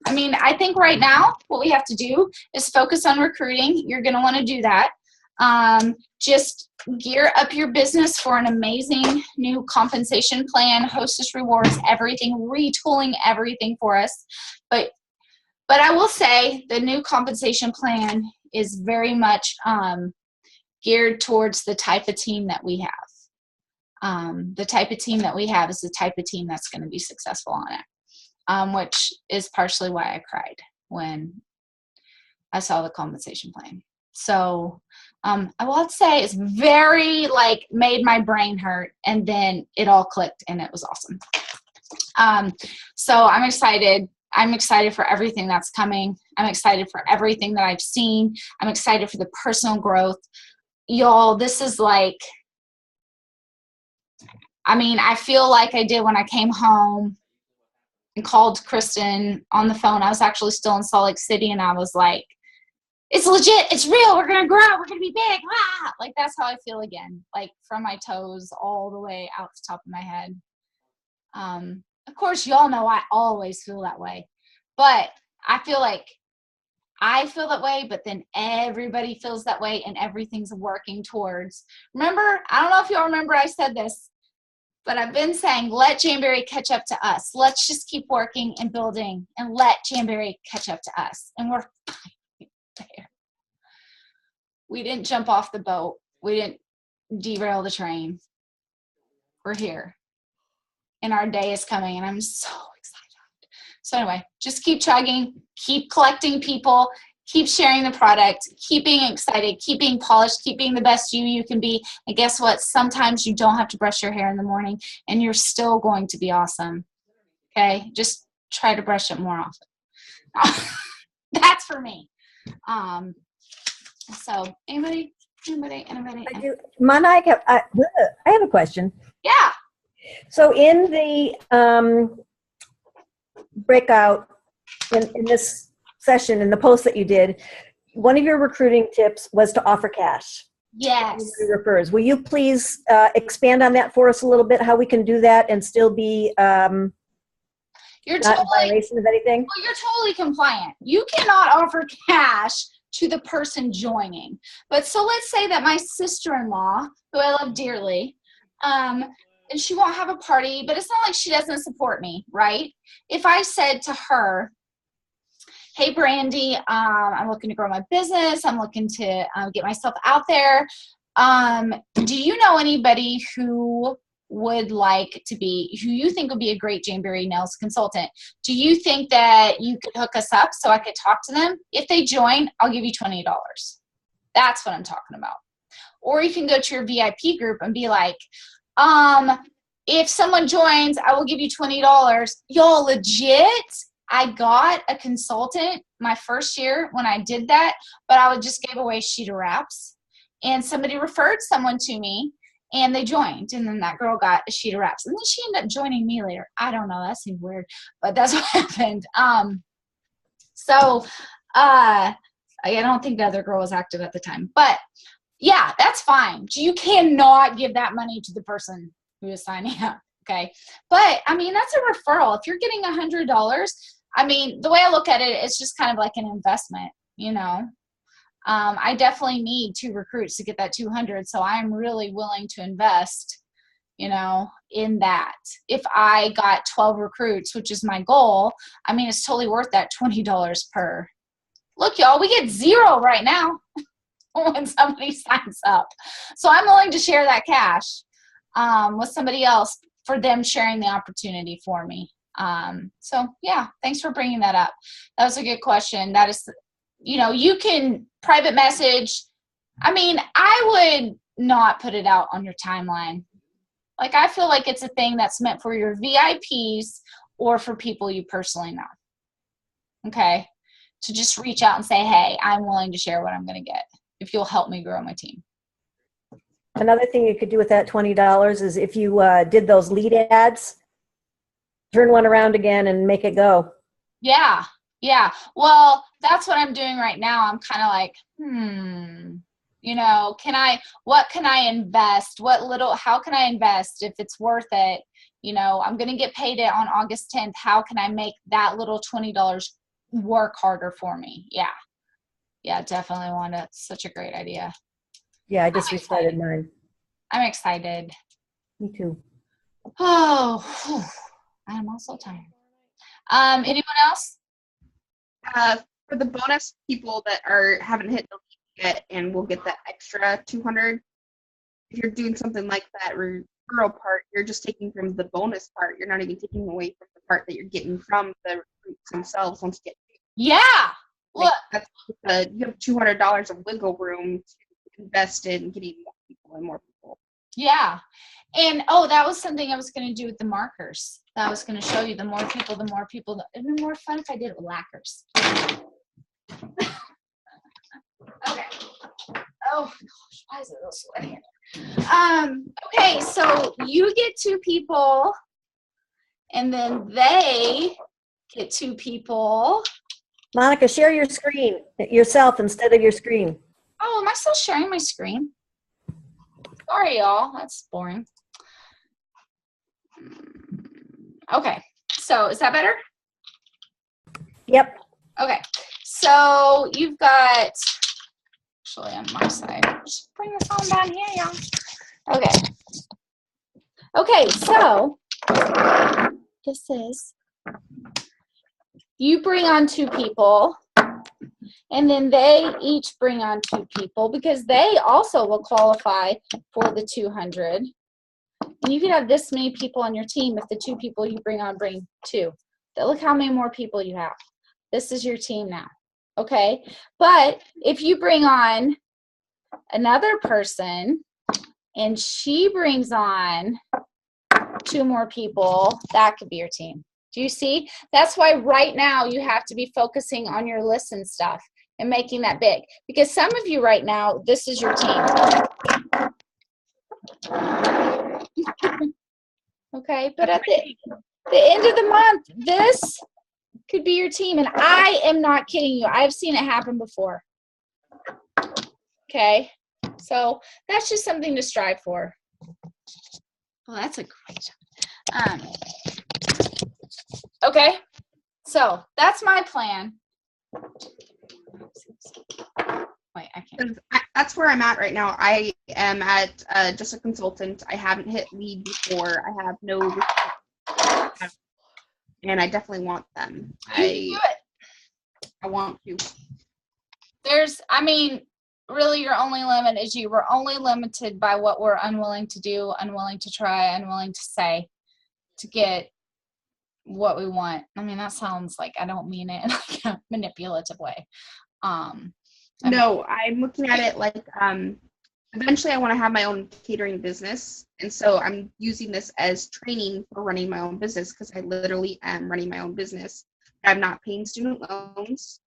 I mean, I think right now what we have to do is focus on recruiting. You're going to want to do that. Just gear up your business for an amazing new compensation plan, hostess rewards, everything, retooling everything for us. But I will say the new compensation plan is very much geared towards the type of team that we have. The type of team that we have is the type of team that's going to be successful on it, which is partially why I cried when I saw the compensation plan. So I will say it's very made my brain hurt, and then it all clicked and it was awesome. So I'm excited. I'm excited for everything that's coming. I'm excited for everything that I've seen. I'm excited for the personal growth. Y'all, this is I feel like I did when I came home and called Kristen on the phone. I was actually still in Salt Lake City, and I was like, it's legit. It's real. We're going to grow. We're going to be big. Ah! That's how I feel again, from my toes all the way out the top of my head. Of course, y'all know I always feel that way. But I feel like I feel that way, but then everybody feels that way, and everything's working towards. Remember, I don't know if y'all remember I said this, but I've been saying, let Jamboree catch up to us. Let's just keep working and building and let Jamboree catch up to us. And we're there. We didn't jump off the boat. We didn't derail the train. We're here. And our day is coming, and I'm so excited. So anyway, just keep chugging, keep collecting people, keep sharing the product, keep being excited, keep being polished, keep being the best you can be. And guess what? Sometimes you don't have to brush your hair in the morning, and you're still going to be awesome. Okay? Just try to brush it more often. That's for me. So anybody? I do. Mana, I have a question. Yeah. So in the breakout in this session, in the post that you did, one of your recruiting tips was to offer cash. Yes. Refers. Will you please expand on that for us a little bit? How we can do that and still be you're not totally, in violation of anything? Well, you're totally compliant. You cannot offer cash to the person joining. But so let's say that my sister-in-law, who I love dearly, and she won't have a party, but it's not like she doesn't support me, right? If I said to her, hey, Brandy, I'm looking to grow my business. I'm looking to get myself out there. Do you know anybody who would like to be, who you think would be a great Jamboree Nails consultant? Do you think that you could hook us up so I could talk to them? If they join, I'll give you $20. That's what I'm talking about. Or you can go to your VIP group and be like, if someone joins, I will give you $20. Y'all, legit, I got a consultant my first year when I did that, but I would just give away a sheet of wraps. And somebody referred someone to me, and they joined. And then that girl got a sheet of wraps. And then she ended up joining me later. I don't know. That seemed weird, but that's what happened. So I don't think the other girl was active at the time, but yeah, that's fine. You cannot give that money to the person who is signing up. Okay. But I mean, that's a referral. If you're getting $100, I mean, the way I look at it, it's just kind of like an investment, you know. I definitely need 2 recruits to get that 200. So I'm really willing to invest, you know, in that. If I got 12 recruits, which is my goal, I mean, it's totally worth that $20 per. Look, y'all, we get 0 right now when somebody signs up. So I'm willing to share that cash with somebody else for them sharing the opportunity for me. So yeah, thanks for bringing that up. That was a good question. That is, you know, you can private message. I mean, I would not put it out on your timeline. Like, I feel like it's a thing that's meant for your VIPs or for people you personally know. Okay. To just reach out and say, hey, I'm willing to share what I'm going to get if you'll help me grow my team. Another thing you could do with that $20 is if you did those lead ads, turn one around again and make it go. Yeah. Yeah. Well, that's what I'm doing right now. I'm kind of like, you know, what can I invest? How can I invest if it's worth it? You know, I'm going to get paid it on August 10th. How can I make that little $20 work harder for me? Yeah. Yeah, definitely want it. Such a great idea. Yeah, I just restarted mine. I'm excited. Me too. Oh, I'm also tired. Anyone else? For the bonus people that haven't hit the lead yet and will get that extra 200, if you're doing something like that referral part, you're just taking from the bonus part. You're not even taking away from the part that you're getting from the recruits themselves once you get paid. Yeah. Like, you have $200 of wiggle room to invest in getting more people and more people. Yeah. And that was something I was going to do with the markers. That I was going to show you the more people. It'd be more fun if I did it with lacquers. Okay. Oh my gosh, why is it so sweaty? Okay, so you get 2 people, and then they get 2 people. Monica, share your screen yourself instead of your screen. Oh, am I still sharing my screen? Sorry, y'all. That's boring. Okay, so is that better? Yep. Okay, so you've got, actually on my side, just bring this on down here, y'all. Okay. Okay, so this is, you bring on 2 people, and then they each bring on 2 people because they also will qualify for the 200. And you can have this many people on your team if the 2 people you bring on bring 2. Look how many more people you have. This is your team now, okay? But if you bring on another person and she brings on 2 more people, that could be your team. Do you see? That's why right now you have to be focusing on your listen stuff and making that big. Because some of you right now, this is your team. Okay, but at the end of the month, this could be your team. And I am not kidding you. I've seen it happen before. Okay, so that's just something to strive for. Well, that's a great job. Okay, so that's my plan. Wait, I can't. That's where I'm at right now. I am at just a consultant. I haven't hit lead before. I have no, and I definitely want them. I want to. I mean, really your only limit is you. We're only limited by what we're unwilling to do, unwilling to try, unwilling to say to get what we want. I mean, that sounds like I don't mean it in like a manipulative way. No, I'm looking at it like eventually I want to have my own catering business. And so I'm using this as training for running my own business because I literally am running my own business. I'm not paying student loans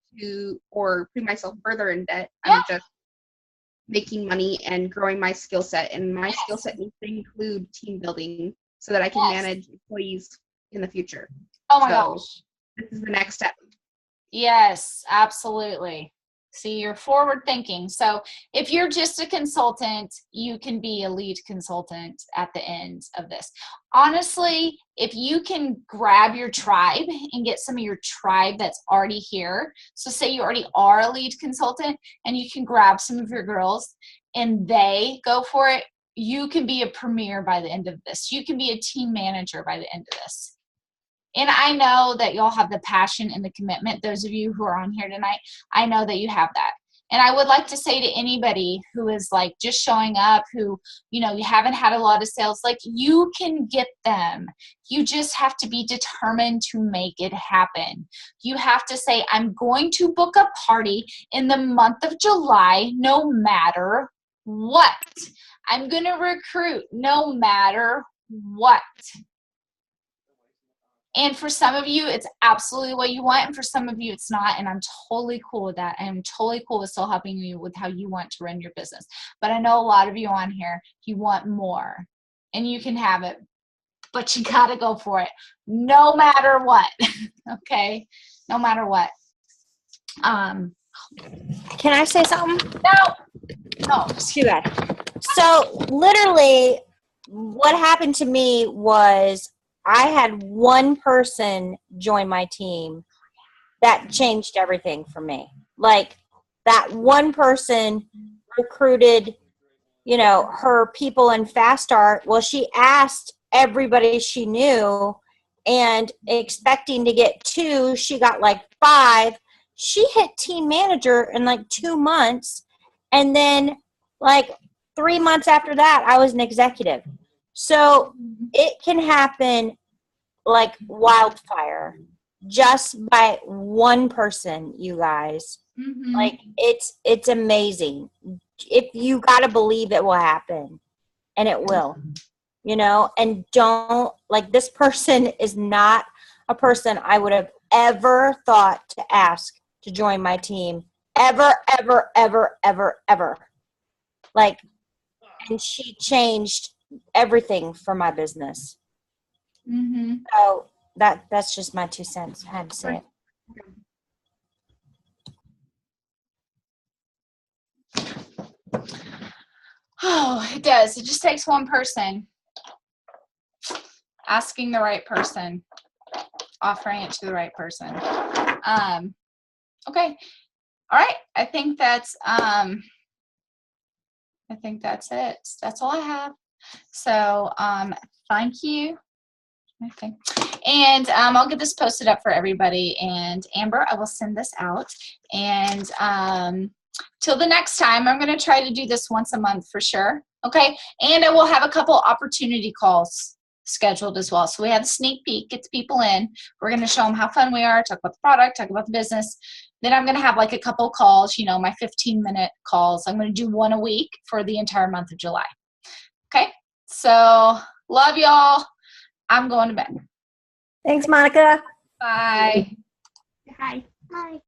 or putting myself further in debt. Yeah. I'm just making money and growing my skill set. And my skill set needs to include team building so that I can manage employees in the future. Oh my gosh. This is the next step. Yes, absolutely. See, you're forward thinking. So if you're just a consultant, you can be a lead consultant at the end of this. Honestly, if you can grab your tribe and get some of your tribe that's already here, so say you already are a lead consultant and you can grab some of your girls and they go for it, you can be a premier by the end of this. You can be a team manager by the end of this. And I know that y'all have the passion and the commitment. Those of you who are on here tonight, I know that you have that. And I would like to say to anybody who is like just showing up, who, you know, you haven't had a lot of sales, like you can get them. You just have to be determined to make it happen. You have to say, I'm going to book a party in the month of July, no matter what. I'm going to recruit no matter what. And for some of you, it's absolutely what you want. And for some of you, it's not. And I'm totally cool with that. I'm totally cool with still helping you with how you want to run your business. But I know a lot of you on here, you want more. And you can have it. But you got to go for it. No matter what. Okay? No matter what. Can I say something? No. Too bad. So literally, what happened to me was I had one person join my team that changed everything for me. Like that one person recruited, you know, her people in Fast Start. Well, she asked everybody she knew and expecting to get 2, she got like 5. She hit team manager in like 2 months. And then like 3 months after that, I was an executive. So it can happen like wildfire just by one person, you guys. Mm-hmm. Like it's amazing. If you got to believe it will happen, and it will, you know, and don't, like, this person is not a person I would have ever thought to ask to join my team ever. Like, and she changed everything for my business. Mm-hmm. So that's just my 2 cents. I had to say it. Oh, it does. It just takes one person. Asking the right person. Offering it to the right person. Okay. All right. I think that's it. That's all I have. So thank you. Okay. And I'll get this posted up for everybody. And Amber, I will send this out. And till the next time, I'm going to try to do this once a month for sure. Okay. And I will have a couple opportunity calls scheduled as well. So we have a sneak peek, gets people in. We're going to show them how fun we are, talk about the product, talk about the business. Then I'm going to have like a couple calls, you know, my 15-minute calls. I'm going to do one a week for the entire month of July. Okay. So love y'all. I'm going to bed. Thanks, Monica. Bye. Hi. Hi.